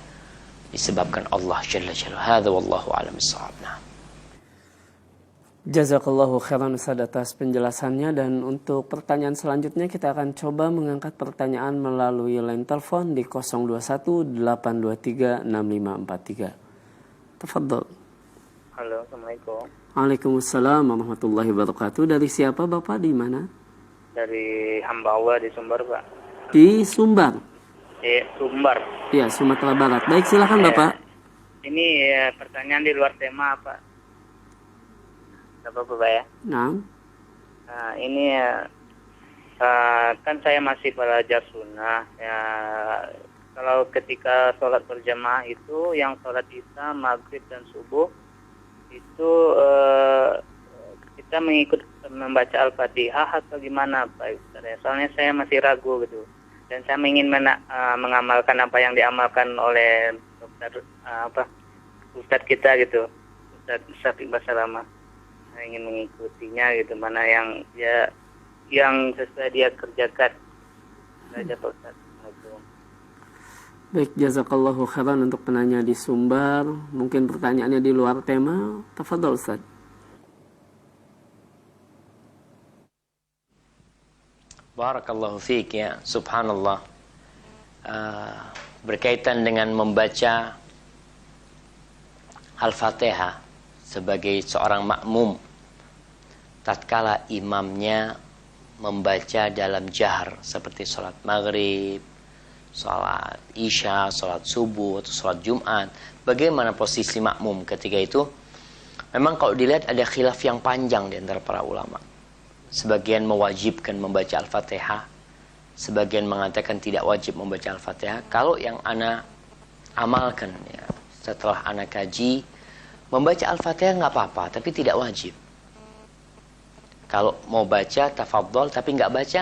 disebabkan Allah Jalla Jalla. Hadza wallahu a'lam bissawab. Jazakallahu khairan Ustaz atas penjelasannya. Dan untuk pertanyaan selanjutnya kita akan coba mengangkat pertanyaan melalui line telepon di 021 823 6543. Tafadhol. Halo, Assalamualaikum. Waalaikumsalam warahmatullahi wabarakatuh. Dari siapa Bapak, di mana? Dari hamba Allah di Sumbar, Pak. Di Sumbar. Sumbar. Ya, Sumatera Barat. Baik, silakan Bapak. Ini pertanyaan di luar tema, Pak. Tidak apa-apa, Pak ya. Nah. Nah, ini kan saya masih belajar sunnah. Ya, kalau ketika sholat berjamaah itu, yang sholat isya, maghrib dan subuh itu kita mengikut membaca Al-Fatihah atau gimana, Pak Ustaz? Soalnya saya masih ragu gitu. Dan saya ingin mengamalkan apa yang diamalkan oleh Ustaz kita gitu, Ustaz Syafiq Basalama. Saya ingin mengikutinya gitu, mana yang sesuai dia kerjakan. Saja Pak Ustaz. Baik, jazakallahu khairan untuk penanya di Sumbar. Mungkin pertanyaannya di luar tema. Tafadhol Ustaz. Barakallahu fiik ya, subhanallah. Berkaitan dengan membaca Al-Fatihah sebagai seorang makmum tatkala imamnya membaca dalam jahar seperti sholat maghrib, sholat isya, sholat subuh, atau sholat Jumat. Bagaimana posisi makmum ketika itu? Memang kalau dilihat ada khilaf yang panjang di antara para ulama. Sebagian mewajibkan membaca Al-Fatihah, sebagian mengatakan tidak wajib membaca Al-Fatihah. Kalau yang ana amalkan ya, setelah ana kaji, membaca Al-Fatihah nggak apa-apa, tapi tidak wajib. Kalau mau baca tafadhol, tapi nggak baca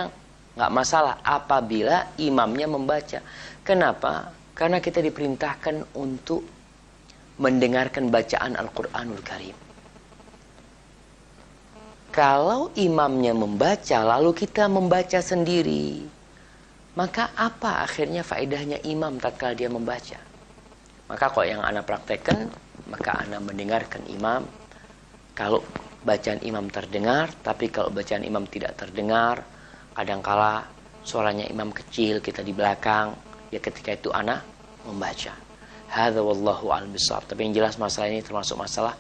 nggak masalah apabila imamnya membaca. Kenapa? Karena kita diperintahkan untuk mendengarkan bacaan Al-Quranul Karim. Kalau imamnya membaca lalu kita membaca sendiri, maka apa akhirnya faedahnya imam tatkala dia membaca? Maka kalau yang ana praktekkan, maka ana mendengarkan imam. Kalau bacaan imam terdengar, tapi kalau bacaan imam tidak terdengar, kadangkala suaranya imam kecil, kita di belakang, ya ketika itu ana membaca. Hadza wallahu a'lam bishawab. Tapi yang jelas masalah ini termasuk masalah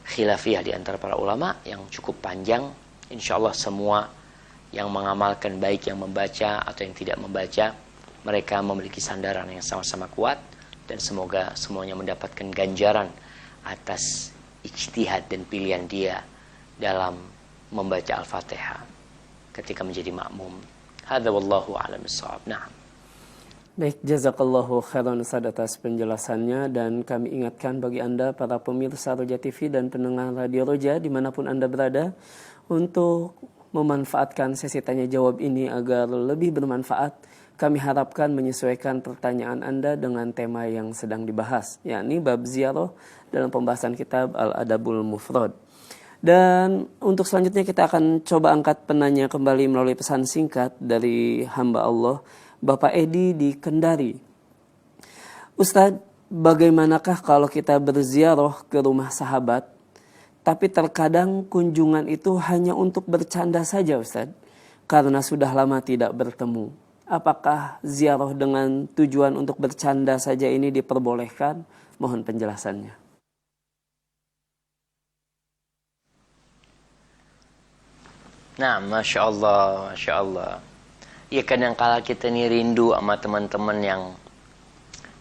khilafiyah di antara para ulama yang cukup panjang. Insyaallah semua yang mengamalkan, baik yang membaca atau yang tidak membaca, mereka memiliki sandaran yang sama-sama kuat, dan semoga semuanya mendapatkan ganjaran atas ijtihad dan pilihan dia dalam membaca Al-Fatihah ketika menjadi makmum. Hadza wallahu a'lam bissawab. Na'am. Baik, jazakallahu khairan Ustaz atas penjelasannya, dan kami ingatkan bagi Anda para pemirsa Roja TV dan pendengar Radio Roja dimanapun Anda berada untuk memanfaatkan sesi tanya jawab ini agar lebih bermanfaat. Kami harapkan menyesuaikan pertanyaan Anda dengan tema yang sedang dibahas, yakni bab ziarah dalam pembahasan kitab Al-Adabul Mufrad. Dan untuk selanjutnya kita akan coba angkat penanya kembali melalui pesan singkat dari hamba Allah, Bapak Edi di Kendari. Ustadz, bagaimanakah kalau kita berziarah ke rumah sahabat, tapi terkadang kunjungan itu hanya untuk bercanda saja Ustadz, karena sudah lama tidak bertemu. Apakah ziarah dengan tujuan untuk bercanda saja ini diperbolehkan? Mohon penjelasannya. Nah, Masya Allah, Masya Allah. Ya kadang-kala kita nih rindu sama teman-teman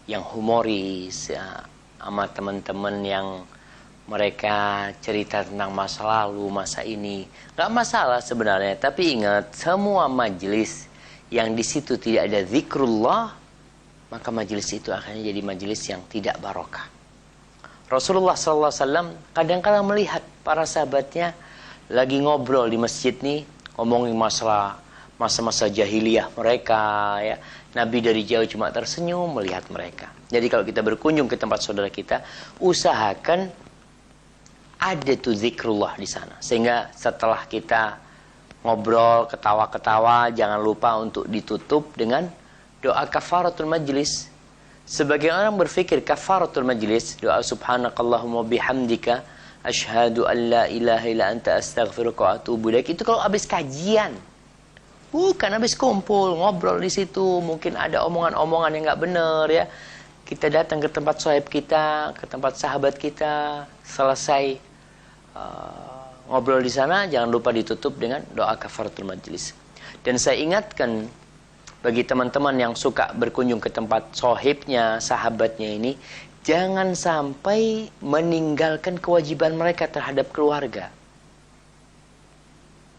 yang humoris, ya, sama teman-teman yang mereka cerita tentang masa lalu, masa ini. Gak masalah sebenarnya, tapi ingat, semua majelis yang di situ tidak ada zikrullah, maka majelis itu akan jadi majelis yang tidak barokah. Rasulullah SAW kadang-kala melihat para sahabatnya lagi ngobrol di masjid nih, ngomongin masalah masa-masa jahiliyah mereka, ya. Nabi dari jauh cuma tersenyum melihat mereka. Jadi kalau kita berkunjung ke tempat saudara kita, usahakan ada tuh zikrullah di sana. Sehingga setelah kita ngobrol, ketawa-ketawa, jangan lupa untuk ditutup dengan doa kafaratul majlis. Sebagian orang berpikir kafaratul majlis, doa subhanakallahumma bihamdika asyhadu an la ilaha illa anta astaghfiruka wa atubu ilaik, itu kalau habis kajian. Bukan habis kumpul, ngobrol di situ, mungkin ada omongan-omongan yang nggak benar, ya. Kita datang ke tempat sahib kita, ke tempat sahabat kita, selesai ngobrol di sana, jangan lupa ditutup dengan doa kafaratul majlis. Dan saya ingatkan bagi teman-teman yang suka berkunjung ke tempat sahibnya, sahabatnya ini, jangan sampai meninggalkan kewajiban mereka terhadap keluarga.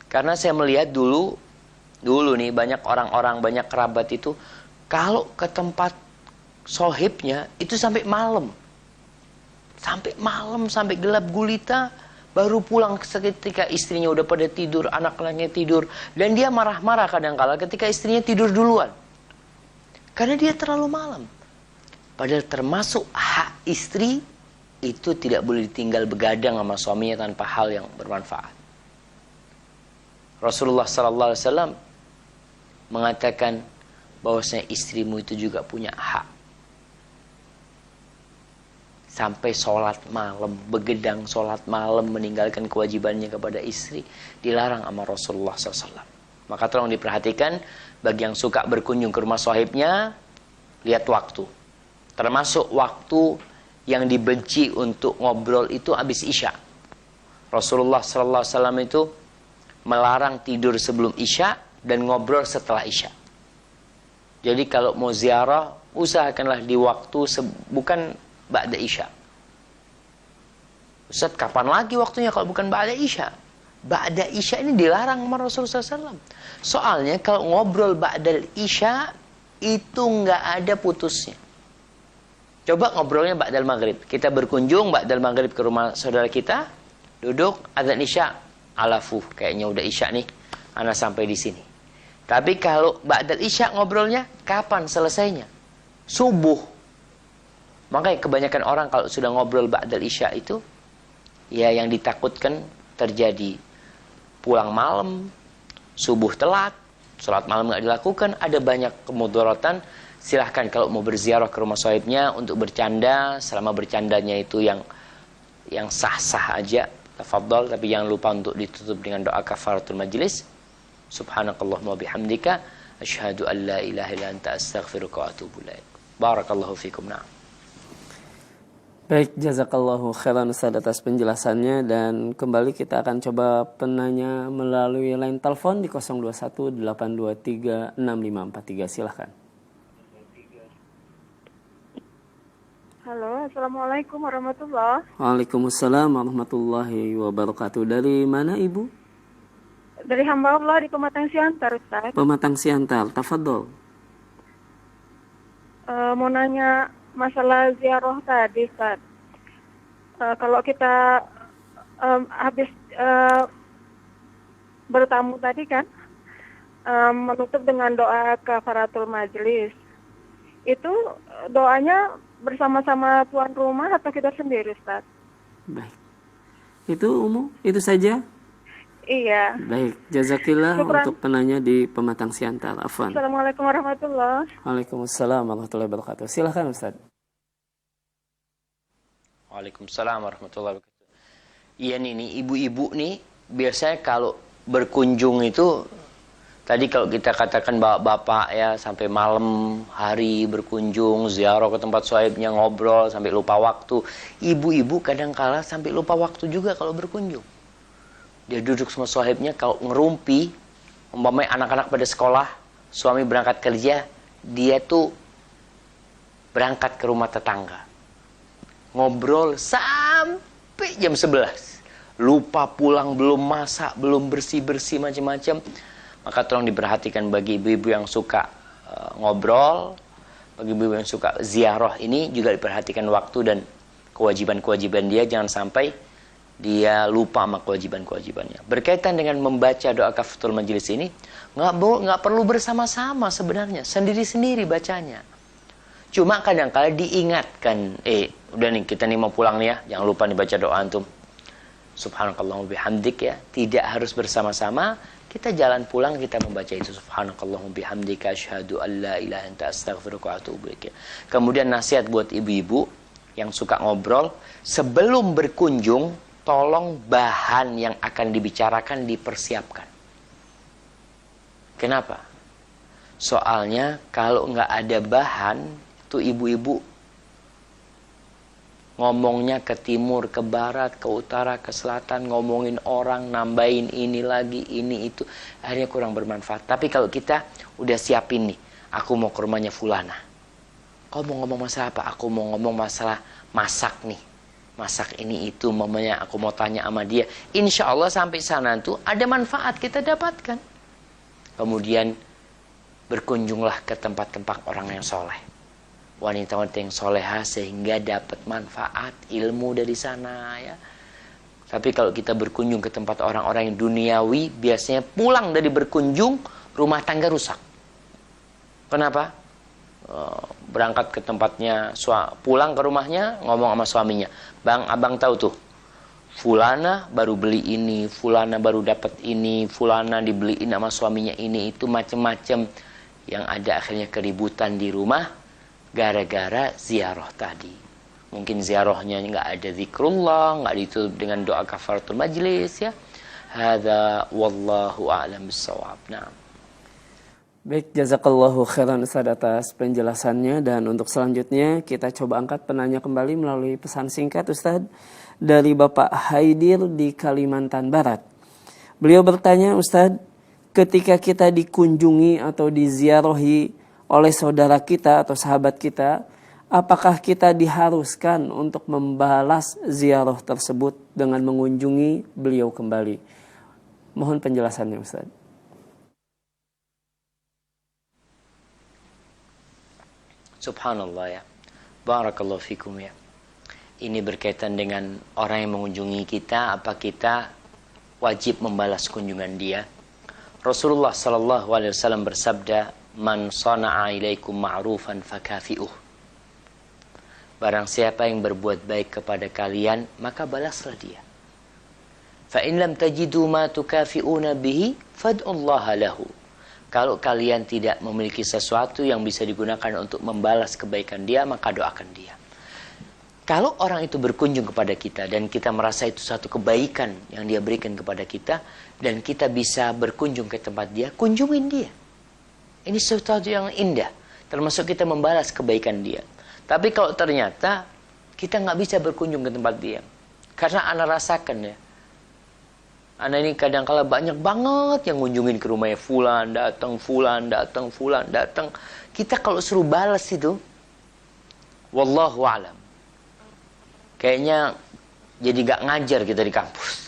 Karena saya melihat dulu nih banyak orang-orang, banyak kerabat itu kalau ke tempat sohibnya itu sampai malam. Sampai gelap gulita, baru pulang ketika istrinya udah pada tidur, anak-anaknya tidur. Dan dia marah-marah kadang-kala ketika istrinya tidur duluan. Karena dia terlalu malam. Padahal termasuk hak istri itu tidak boleh ditinggal begadang sama suaminya tanpa hal yang bermanfaat. Rasulullah SAW mengatakan bahwasanya istrimu itu juga punya hak. Sampai sholat malam, begadang sholat malam, meninggalkan kewajibannya kepada istri, dilarang sama Rasulullah SAW. Maka tolong diperhatikan, bagi yang suka berkunjung ke rumah sahibnya, lihat waktu. Termasuk waktu yang dibenci untuk ngobrol itu habis isya. Rasulullah SAW itu melarang tidur sebelum isya dan ngobrol setelah isya. Jadi kalau mau ziarah, usahakanlah di waktu bukan ba'da isya. Ustaz, kapan lagi waktunya kalau bukan ba'da isya? Ba'da isya ini dilarang sama Rasulullah SAW. Soalnya kalau ngobrol ba'da isya itu nggak ada putusnya. Coba ngobrolnya ba'dal maghrib. Kita berkunjung ba'dal maghrib ke rumah saudara kita, duduk, azan isya, alafuh, kayaknya udah isya nih, ana sampai di sini. Tapi kalau ba'dal isya ngobrolnya, kapan selesainya? Subuh. Makanya kebanyakan orang kalau sudah ngobrol ba'dal isya itu, ya yang ditakutkan terjadi pulang malam, subuh telat, sholat malam nggak dilakukan, ada banyak kemudaratan. Silahkan kalau mau berziarah ke rumah sahibnya untuk bercanda, selama bercandanya itu yang sah-sah aja, tafadhol, tapi jangan lupa untuk ditutup dengan doa kafaratul majlis. Subhanakallahumma bihamdika asyhadu an la ilaha illa anta astaghfiruka wa atubu ilaik. Barakallahu fikum. Na'am. Baik, jazakallahu khairan Ustaz atas penjelasannya, dan kembali kita akan coba penanya melalui line telepon di 021 823 6543. Silahkan. Halo, Assalamualaikum warahmatullahi. Waalaikumsalam warahmatullahi wabarakatuh. Dari mana Ibu? Dari hamba Allah di Pematang Siantar, Ustaz. Pematang Siantar, tafadhol. Mau nanya masalah ziarah tadi, Ustaz. Kalau kita habis bertamu tadi kan, menutup dengan doa kafaratul majlis. Itu doanya bersama-sama tuan rumah atau kita sendiri, Ustaz? Baik. Itu umum, itu saja. Iya. Baik, jazakillah Syukran. untuk penanya di Pematang Siantar. Afwan. Assalamualaikum warahmatullahi. Waalaikumsalam warahmatullahi wabarakatuh. Silakan Ustaz. Waalaikumsalam warahmatullahi wabarakatuh. Iya nih ibu-ibu nih biasanya kalau berkunjung itu tadi kalau kita katakan bapak ya sampai malam hari berkunjung ziarah ke tempat sahibnya ngobrol sampai lupa waktu. Ibu-ibu kadang-kala sampai lupa waktu juga kalau berkunjung. Dia duduk sama sahibnya kalau ngerumpi, umpamanya anak-anak pada sekolah, suami berangkat kerja, dia tuh berangkat ke rumah tetangga. Ngobrol sampai jam 11. Lupa pulang, belum masak, belum bersih-bersih macam-macam. Maka tolong diperhatikan bagi ibu-ibu yang suka ngobrol, bagi ibu-ibu yang suka ziarah ini juga diperhatikan waktu dan kewajiban-kewajiban dia, jangan sampai dia lupa sama kewajiban-kewajibannya. Berkaitan dengan membaca doa kafaratul majlis ini, nggak perlu bersama-sama sebenarnya, sendiri-sendiri bacanya. Cuma kadang-kala diingatkan, udah nih kita nih mau pulang nih ya, jangan lupa nih baca doa antum. Subhanakallahumma bihamdik ya, tidak harus bersama-sama. Kita jalan pulang kita membaca itu subhanakallahumma bihamdika asyhadu an la ilaha illa anta astaghfiruka wa atubu ilaik. Kemudian nasihat buat ibu-ibu yang suka ngobrol, sebelum berkunjung tolong bahan yang akan dibicarakan dipersiapkan. Kenapa? Soalnya kalau nggak ada bahan, tuh ibu-ibu ngomongnya ke timur, ke barat, ke utara, ke selatan, ngomongin orang, nambahin ini lagi, ini itu, akhirnya kurang bermanfaat. Tapi kalau kita udah siapin nih, aku mau ke rumahnya fulana. Kau mau ngomong masalah apa? Aku mau ngomong masalah masak nih. Masak ini itu, mamanya aku mau tanya sama dia. Insya Allah sampai sana tuh ada manfaat kita dapatkan. Kemudian berkunjunglah ke tempat-tempat orang yang soleh. Wanita-wanita yang soleha sehingga dapat manfaat ilmu dari sana ya. Tapi kalau kita berkunjung ke tempat orang-orang yang duniawi, biasanya pulang dari berkunjung rumah tangga rusak. Kenapa? Berangkat ke tempatnya, pulang ke rumahnya ngomong sama suaminya, bang abang tahu tuh fulana baru beli ini, fulana baru dapat ini, fulana dibeliin sama suaminya ini itu macam-macam, yang ada akhirnya keributan di rumah gara-gara ziarah tadi. Mungkin ziarahnya nggak ada zikrullah, nggak ditutup dengan doa kafaratul majlis ya. Hadza wallahu a'lam bissawab. Nah. Baik, jazakallahu khairan Ustaz atas penjelasannya, dan untuk selanjutnya kita coba angkat penanya kembali melalui pesan singkat Ustaz dari Bapak Haidir di Kalimantan Barat. Beliau bertanya, Ustaz, ketika kita dikunjungi atau diziarahi oleh saudara kita atau sahabat kita, apakah kita diharuskan untuk membalas ziarah tersebut dengan mengunjungi beliau kembali? Mohon penjelasannya Ustaz. Subhanallah ya. Barakallahu fikum ya. Ini berkaitan dengan orang yang mengunjungi kita, apa kita wajib membalas kunjungan dia? Rasulullah sallallahu alaihi wasallam bersabda, man sana'a ilaikum ma'rufan fakafi'uh. Barang siapa yang berbuat baik kepada kalian, maka balaslah dia. Fa in lam tajidu ma tukafi'una bihi fad'ullaha lahu. Kalau kalian tidak memiliki sesuatu yang bisa digunakan untuk membalas kebaikan dia, maka doakan dia. Kalau orang itu berkunjung kepada kita dan kita merasa itu satu kebaikan yang dia berikan kepada kita, dan kita bisa berkunjung ke tempat dia, kunjungin dia. Ini sesuatu yang indah, termasuk kita membalas kebaikan dia. Tapi kalau ternyata kita nggak bisa berkunjung ke tempat dia, karena ana rasakan ya, ana ini kadang-kala banyak banget yang ngunjungin ke rumahnya fulan datang, fulan datang, fulan datang. Kita kalau suruh balas itu, wallahu a'lam, kayaknya jadi gak ngajar kita di kampus.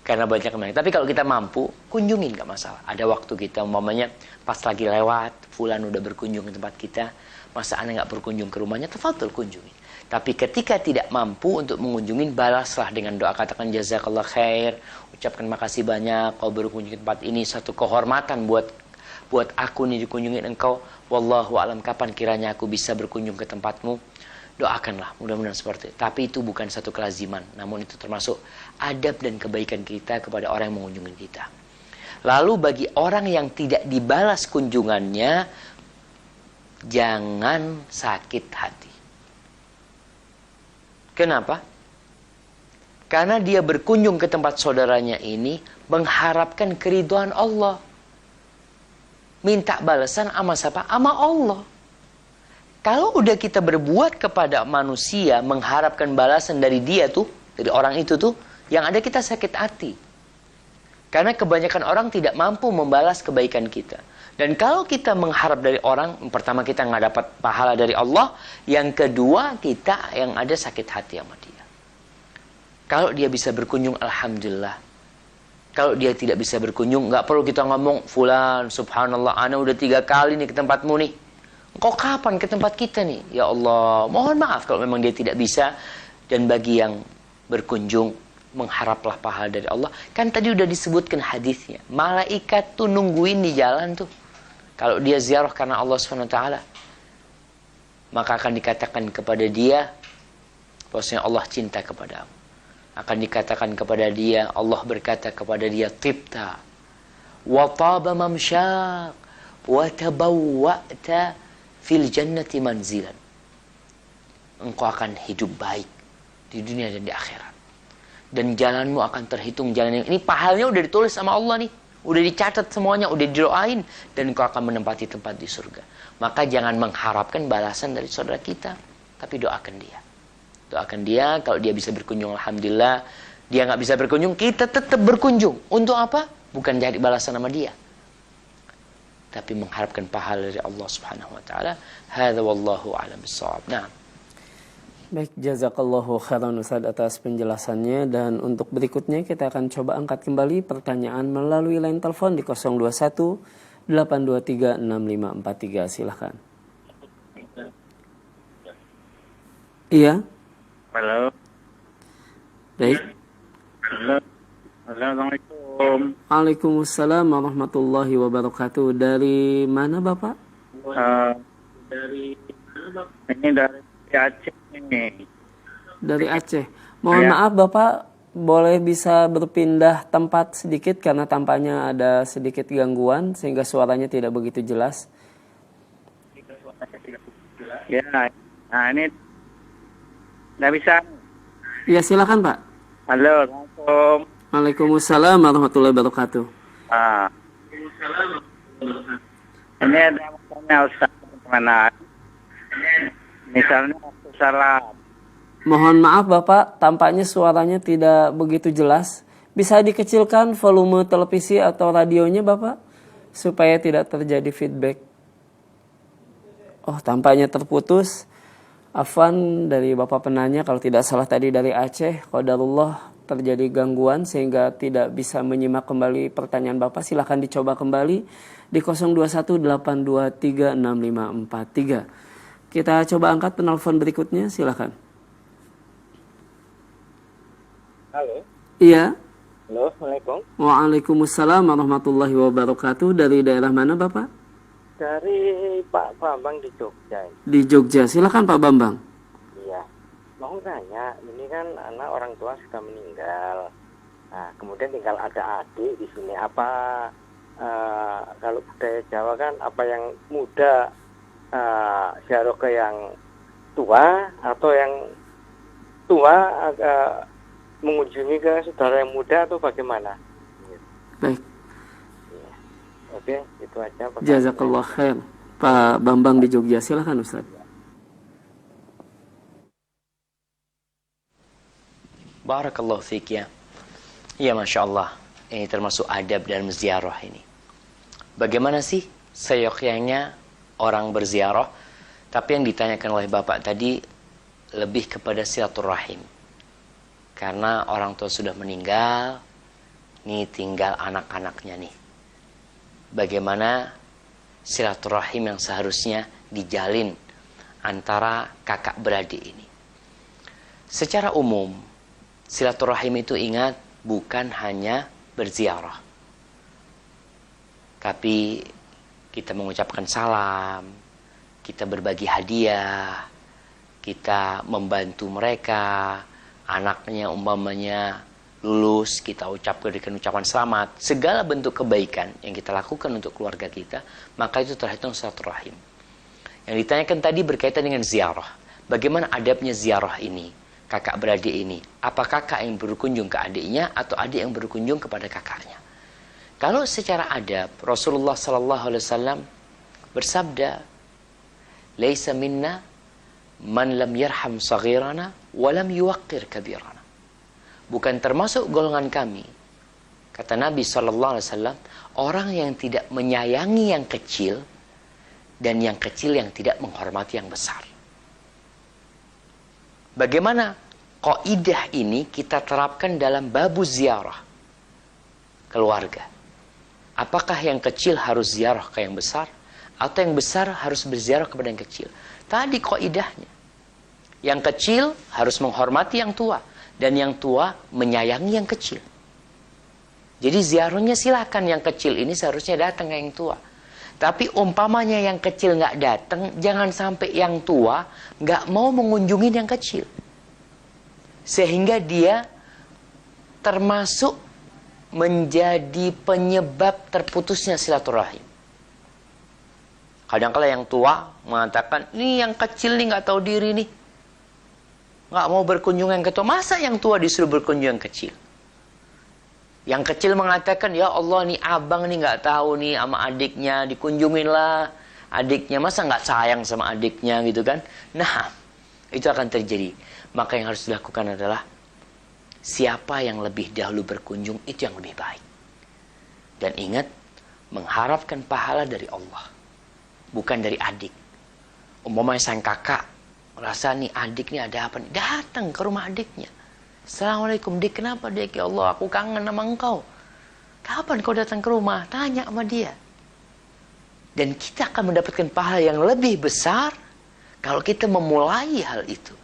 Karena banyak yang. Tapi kalau kita mampu, kunjungin gak masalah. Ada waktu kita, umpamanya pas lagi lewat, fulan udah berkunjung ke tempat kita, masa Anda gak berkunjung ke rumahnya, tafadhol kunjungin. Tapi ketika tidak mampu untuk mengunjungin, balaslah dengan doa, katakan jazakallah khair, ucapkan makasih banyak, kau berkunjung ke tempat ini, satu kehormatan buat aku nih dikunjungin engkau. Wallahu alam, kapan kiranya aku bisa berkunjung ke tempatmu. Doakanlah, mudah-mudahan seperti itu. Tapi itu bukan satu kelaziman, namun itu termasuk adab dan kebaikan kita kepada orang yang mengunjungi kita. Lalu bagi orang yang tidak dibalas kunjungannya, jangan sakit hati. Kenapa? Karena dia berkunjung ke tempat saudaranya ini mengharapkan keridhaan Allah. Minta balasan sama siapa? Sama Allah. Kalau udah kita berbuat kepada manusia mengharapkan balasan dari dia tuh, dari orang itu tuh, yang ada kita sakit hati. Karena kebanyakan orang tidak mampu membalas kebaikan kita. Dan kalau kita mengharap dari orang, pertama kita nggak dapat pahala dari Allah, yang kedua kita yang ada sakit hati sama dia. Kalau dia bisa berkunjung, alhamdulillah. Kalau dia tidak bisa berkunjung, nggak perlu kita ngomong, fulan, subhanallah, ana udah 3 kali nih ke tempatmu nih. Kok kapan ke tempat kita nih? Ya Allah, mohon maaf kalau memang dia tidak bisa. Dan bagi yang berkunjung, mengharaplah pahala dari Allah. Kan tadi udah disebutkan hadisnya. Malaikat tuh nungguin di jalan tuh. Kalau dia ziarah karena Allah SWT, maka akan dikatakan kepada dia, bahwasanya Allah cinta kepadamu. Akan dikatakan kepada dia, Allah berkata kepada dia, tibta, wa taba mamsyak, wa tabawwa'ta fil jannati manzilan. Engkau akan hidup baik di dunia dan di akhirat. Dan jalanmu akan terhitung jalan yang ini, pahalanya udah ditulis sama Allah nih. Udah dicatat semuanya, udah didoain. Dan engkau akan menempati tempat di surga. Maka jangan mengharapkan balasan dari saudara kita. Tapi doakan dia. Doakan dia, kalau dia bisa berkunjung, alhamdulillah. Dia nggak bisa berkunjung, kita tetap berkunjung. Untuk apa? Bukan cari balasan sama dia, tapi mengharapkan pahala dari Allah Subhanahu wa taala. Hadza wallahu a'lam bissawab. Nah. Baik, jazakallahu khairan Ustaz atas penjelasannya, dan untuk berikutnya kita akan coba angkat kembali pertanyaan melalui line telepon di 021 823 6543. Silakan. Iya. Halo. Baik. Halo. Assalamualaikum. Waalaikumsalam warahmatullahi wabarakatuh. Dari mana Bapak? Ini dari Aceh ini. Dari Aceh. Mohon Ya. maaf Bapak, boleh bisa berpindah tempat sedikit karena tampaknya ada sedikit gangguan sehingga suaranya tidak begitu jelas. Ya. Nah ini nggak bisa. Ya silakan Pak. Halo. Assalamualaikum. Waalaikumsalam warahmatullahi wabarakatuh. Ini ada masalahnya Ustaz. Mana? Misalnya waktu salat. Mohon maaf Bapak, tampaknya suaranya tidak begitu jelas. Bisa dikecilkan volume televisi atau radionya Bapak, supaya tidak terjadi feedback. Oh, tampaknya terputus. Afwan dari Bapak penanya, kalau tidak salah tadi dari Aceh, qadarullah terjadi gangguan sehingga tidak bisa menyimak kembali pertanyaan Bapak. Silahkan dicoba kembali di 0218236543. Kita coba angkat penelpon berikutnya, silakan. Halo. Iya. Halo, Assalamualaikum. Waalaikumsalam warahmatullahi wabarakatuh. Dari daerah mana Bapak? Dari Pak Bambang di Jogja. Di Jogja. Silakan Pak Bambang. Iya. Mau tanya, ini kan anak orang tua sudah meninggal. Nah, kemudian tinggal ada adik di sini. Apa kalau budaya Jawa kan apa yang muda ziarah ke yang tua, atau yang tua mengunjungi ke saudara yang muda, atau bagaimana? Baik. Oke, itu aja. Jazakallah khair. Pak Bambang di Jogja. Silakan Ustaz. Barakallahu fiik ya. Ya Masya Allah. Ini termasuk adab dalam ziarah ini. Bagaimana sih seyogyanya orang berziarah? Tapi yang ditanyakan oleh Bapak tadi, lebih kepada silaturahim. Karena orang tua sudah meninggal, nih tinggal anak-anaknya nih. Bagaimana silaturahim yang seharusnya dijalin antara kakak beradik ini. Secara umum, silaturahim itu ingat bukan hanya berziarah. Tapi kita mengucapkan salam, kita berbagi hadiah, kita membantu mereka, anaknya umpamanya lulus, kita berikan ucapan selamat. Segala bentuk kebaikan yang kita lakukan untuk keluarga kita, maka itu terhitung silaturahim. Yang ditanyakan tadi berkaitan dengan ziarah. Bagaimana adabnya ziarah ini, kakak beradik ini? Apa kakak yang berkunjung ke adiknya atau adik yang berkunjung kepada kakaknya? Kalau secara adab, Rasulullah SAW bersabda, "Laisa minna man lam yarham saghirana wa lam yuwaqqir kabirana." Bukan termasuk golongan kami, kata Nabi SAW, orang yang tidak menyayangi yang kecil dan yang kecil yang tidak menghormati yang besar. Bagaimana kaidah ini kita terapkan dalam babu ziarah keluarga? Apakah yang kecil harus ziarah ke yang besar, atau yang besar harus berziarah kepada yang kecil? Tadi kaidahnya, yang kecil harus menghormati yang tua, dan yang tua menyayangi yang kecil. Jadi ziarahnya silakan, yang kecil ini seharusnya datang ke yang tua. Tapi umpamanya yang kecil nggak datang, jangan sampai yang tua nggak mau mengunjungi yang kecil, sehingga dia termasuk menjadi penyebab terputusnya silaturahim. Kadang-kala yang tua mengatakan, "Ini yang kecil nih nggak tahu diri nih, nggak mau berkunjung yang ketua." Masa yang tua disuruh berkunjung yang kecil? Yang kecil mengatakan, "Ya Allah, nih abang nih nggak tahu nih sama adiknya, dikunjunginlah adiknya." Masa nggak sayang sama adiknya gitu kan? Nah, itu akan terjadi. Maka yang harus dilakukan adalah siapa yang lebih dahulu berkunjung, itu yang lebih baik. Dan ingat, mengharapkan pahala dari Allah, bukan dari adik. Umpamanya sang kakak merasa nih adik nih ada apa nih, datang ke rumah adiknya. "Assalamualaikum dik, kenapa dik? Ya Allah, aku kangen sama engkau. Kapan kau datang ke rumah?" Tanya sama dia. Dan kita akan mendapatkan pahala yang lebih besar kalau kita memulai hal itu.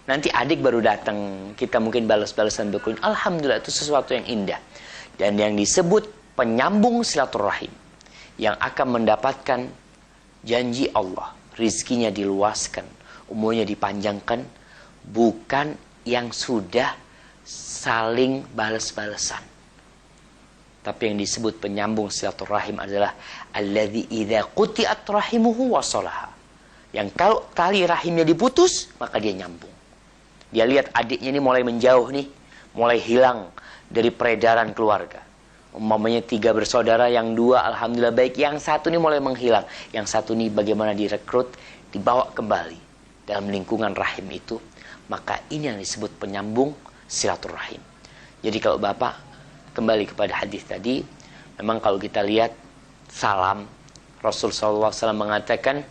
Nanti adik baru datang, kita mungkin balas-balasan berkunjung. Alhamdulillah, itu sesuatu yang indah. Dan yang disebut penyambung silaturahim, yang akan mendapatkan janji Allah, rizkinya diluaskan, umurnya dipanjangkan, bukan yang sudah saling balas-balasan. Tapi yang disebut penyambung silaturahim adalah alladzi idza quti'at rahimuhu wasalaha. Yang kalau tali rahimnya diputus, maka dia nyambung. Dia lihat adiknya ini mulai menjauh nih, mulai hilang dari peredaran keluarga. Umpamanya 3 bersaudara, yang 2 alhamdulillah baik, yang 1 nih mulai menghilang. Yang 1 nih bagaimana direkrut, dibawa kembali dalam lingkungan rahim itu. Maka ini yang disebut penyambung silaturahim. Jadi kalau Bapak kembali kepada hadis tadi, memang kalau kita lihat salam, Rasul SAW mengatakan,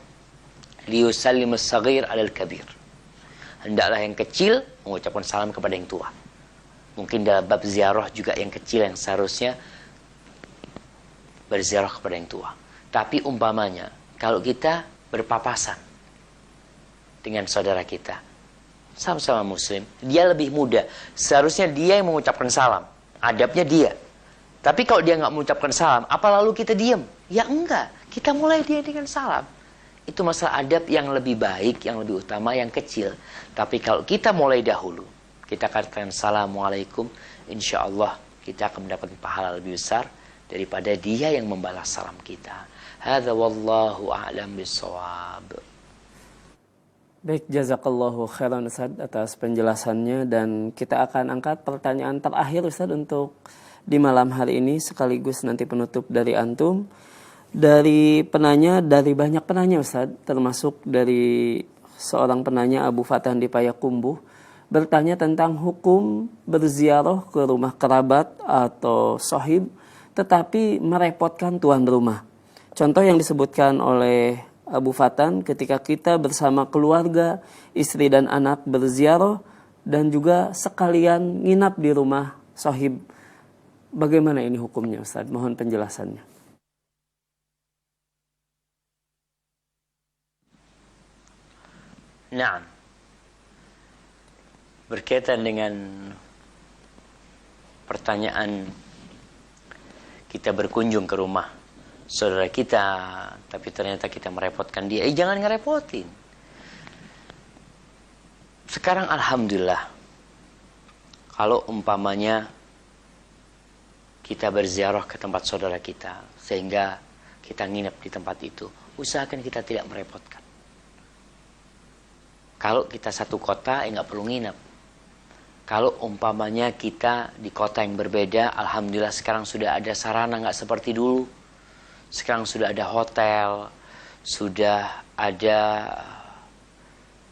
"Liyusallimus saghir alal kabir." Hendaklah yang kecil mengucapkan salam kepada yang tua. Mungkin dalam bab ziarah juga yang kecil yang seharusnya berziarah kepada yang tua. Tapi umpamanya, kalau kita berpapasan dengan saudara kita, sama-sama muslim, dia lebih muda, seharusnya dia yang mengucapkan salam. Adabnya dia. Tapi kalau dia nggak mengucapkan salam, apa lalu kita diam? Ya enggak, kita mulai dia dengan salam. Itu masalah adab yang lebih baik, yang lebih utama, yang kecil. Tapi kalau kita mulai dahulu, kita katakan Assalamualaikum, insya Allah kita akan mendapatkan pahala lebih besar daripada dia yang membalas salam kita. Hadza wallahu a'lam bissawab. Baik, jazakallahu khairan Ustaz atas penjelasannya, dan kita akan angkat pertanyaan terakhir Ustaz untuk di malam hari ini sekaligus nanti penutup dari antum. Dari penanya, dari banyak penanya Ustaz, termasuk dari seorang penanya Abu Fatah di Payakumbuh, bertanya tentang hukum berziarah ke rumah kerabat atau sohib tetapi merepotkan tuan rumah. Contoh yang disebutkan oleh Abu Fatan, ketika kita bersama keluarga, istri dan anak berziarah dan juga sekalian nginap di rumah sahib. Bagaimana ini hukumnya, Ustaz? Mohon penjelasannya. Nah, berkaitan dengan pertanyaan kita berkunjung ke rumah saudara kita, tapi ternyata kita merepotkan dia. Jangan ngerepotin. Sekarang alhamdulillah, kalau umpamanya kita berziarah ke tempat saudara kita, sehingga kita nginep di tempat itu, usahakan kita tidak merepotkan. Kalau kita satu kota, nggak perlu nginep. Kalau umpamanya kita di kota yang berbeda, alhamdulillah sekarang sudah ada sarana, nggak seperti dulu. Sekarang sudah ada hotel, sudah ada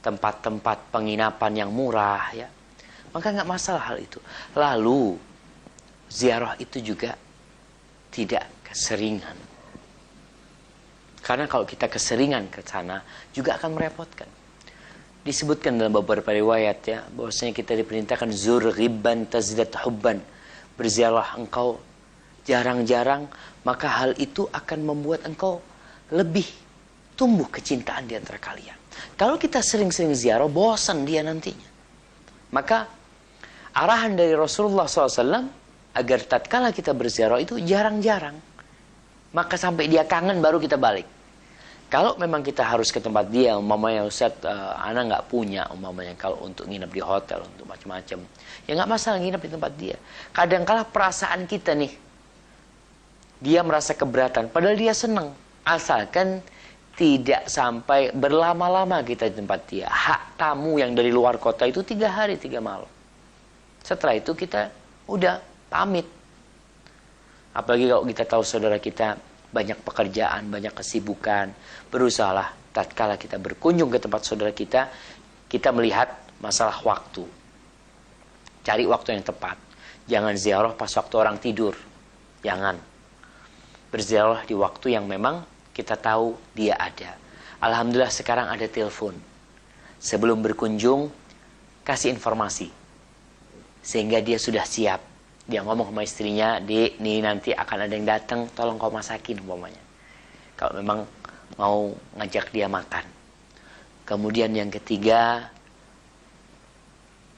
tempat-tempat penginapan yang murah, ya. Maka nggak masalah hal itu. Lalu ziarah itu juga tidak keseringan. Karena kalau kita keseringan ke sana juga akan merepotkan. Disebutkan dalam beberapa riwayat, ya, bahwasanya kita diperintahkan zur ghibban tazdat hubban. Berziarah engkau jarang-jarang, maka hal itu akan membuat engkau lebih tumbuh kecintaan di antara kalian. Kalau kita sering-sering ziarah, bosan dia nantinya. Maka arahan dari Rasulullah SAW agar tatkala kita berziarah itu jarang-jarang. Maka sampai dia kangen baru kita balik. Kalau memang kita harus ke tempat dia, umpamanya Ustaz, anak nggak punya, umpamanya kalau untuk nginep di hotel, untuk macam-macam, ya nggak masalah nginep di tempat dia. Kadangkala perasaan kita nih, dia merasa keberatan, padahal dia senang. Asalkan tidak sampai berlama-lama kita di tempat dia. Hak tamu yang dari luar kota itu 3 hari 3 malam. Setelah itu kita udah pamit. Apalagi kalau kita tahu saudara kita banyak pekerjaan, banyak kesibukan, berusahalah tatkala kita berkunjung ke tempat saudara kita, kita melihat masalah waktu. Cari waktu yang tepat. Jangan ziarah pas waktu orang tidur. Jangan. Berziarah di waktu yang memang kita tahu dia ada. Alhamdulillah sekarang ada telepon. Sebelum berkunjung, kasih informasi. Sehingga dia sudah siap. Dia ngomong sama istrinya, "Dek, nih nanti akan ada yang datang, tolong kau masakin," umpamanya. Kalau memang mau ngajak dia makan. Kemudian yang ketiga,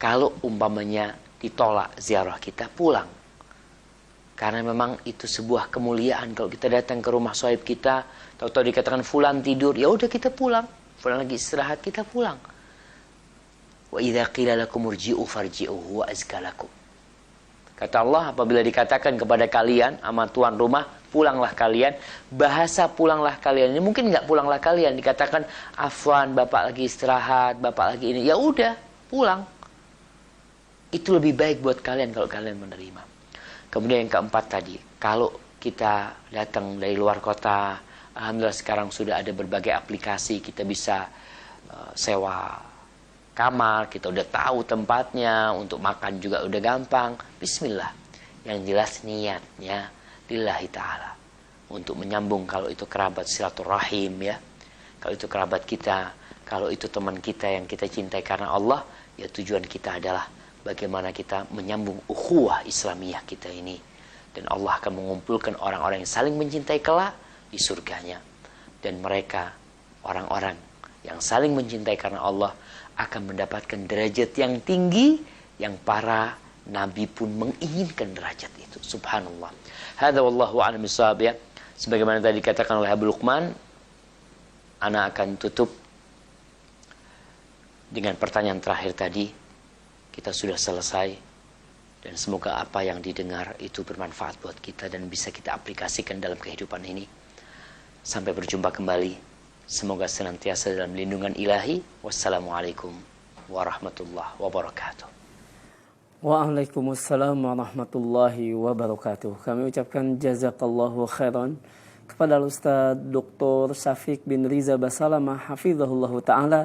kalau umpamanya ditolak ziarah kita, pulang. Karena memang itu sebuah kemuliaan kalau kita datang ke rumah sahib kita, tahu-tahu dikatakan fulan tidur, ya udah kita pulang. Fulan lagi istirahat, kita pulang. Wa idza qila lakum irji'u farji'u huwa azka lakum. Kata Allah, apabila dikatakan kepada kalian sama tuan rumah, pulanglah kalian. Bahasa pulanglah kalian ini mungkin nggak pulanglah kalian, dikatakan afwan, bapak lagi istirahat, bapak lagi ini, ya udah pulang. Itu lebih baik buat kalian kalau kalian menerima. Kemudian yang keempat tadi, kalau kita datang dari luar kota, alhamdulillah sekarang sudah ada berbagai aplikasi, kita bisa sewa kamar, kita udah tahu tempatnya, untuk makan juga udah gampang. Bismillah. Yang jelas niatnya lillahi ta'ala, untuk menyambung, kalau itu kerabat silaturahim, ya. Kalau itu kerabat kita, kalau itu teman kita yang kita cintai karena Allah, ya tujuan kita adalah bagaimana kita menyambung ukhuwah Islamiyah kita ini. Dan Allah akan mengumpulkan orang-orang yang saling mencintai kelak di surganya. Dan mereka, orang-orang yang saling mencintai karena Allah, akan mendapatkan derajat yang tinggi yang para nabi pun menginginkan derajat itu. Subhanallah. Hadza wallahu a'lam bishawab, ya. Sebagaimana tadi dikatakan oleh Abu Luqman, ana akan tutup dengan pertanyaan terakhir tadi. Kita sudah selesai, dan semoga apa yang didengar itu bermanfaat buat kita dan bisa kita aplikasikan dalam kehidupan ini. Sampai berjumpa kembali. Semoga senantiasa dalam lindungan ilahi. Wassalamualaikum warahmatullahi wabarakatuh. Waalaikumsalam warahmatullahi wabarakatuh. Kami ucapkan jazakallahu khairan kepada Ustaz Dr. Syafiq bin Riza Basalamah hafizahullah ta'ala,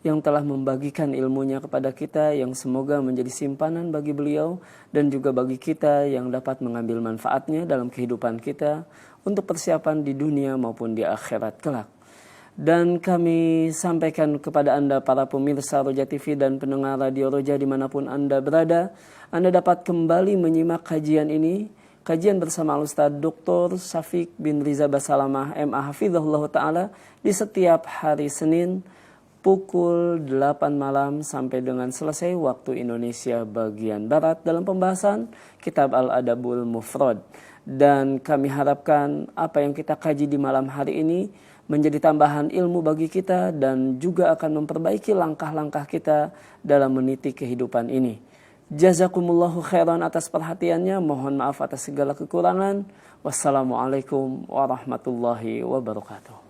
yang telah membagikan ilmunya kepada kita, yang semoga menjadi simpanan bagi beliau dan juga bagi kita yang dapat mengambil manfaatnya dalam kehidupan kita untuk persiapan di dunia maupun di akhirat kelak. Dan kami sampaikan kepada Anda para pemirsa Roja TV dan pendengar Radio Roja dimanapun Anda berada, Anda dapat kembali menyimak kajian ini, kajian bersama Al-Ustaz Dr. Syafiq bin Riza Basalamah MA Hafizahullah Ta'ala di setiap hari Senin pukul 8 malam sampai dengan selesai waktu Indonesia bagian Barat dalam pembahasan Kitab Al-Adabul Mufrad. Dan kami harapkan apa yang kita kaji di malam hari ini menjadi tambahan ilmu bagi kita dan juga akan memperbaiki langkah-langkah kita dalam meniti kehidupan ini. Jazakumullahu khairan atas perhatiannya. Mohon maaf atas segala kekurangan. Wassalamualaikum warahmatullahi wabarakatuh.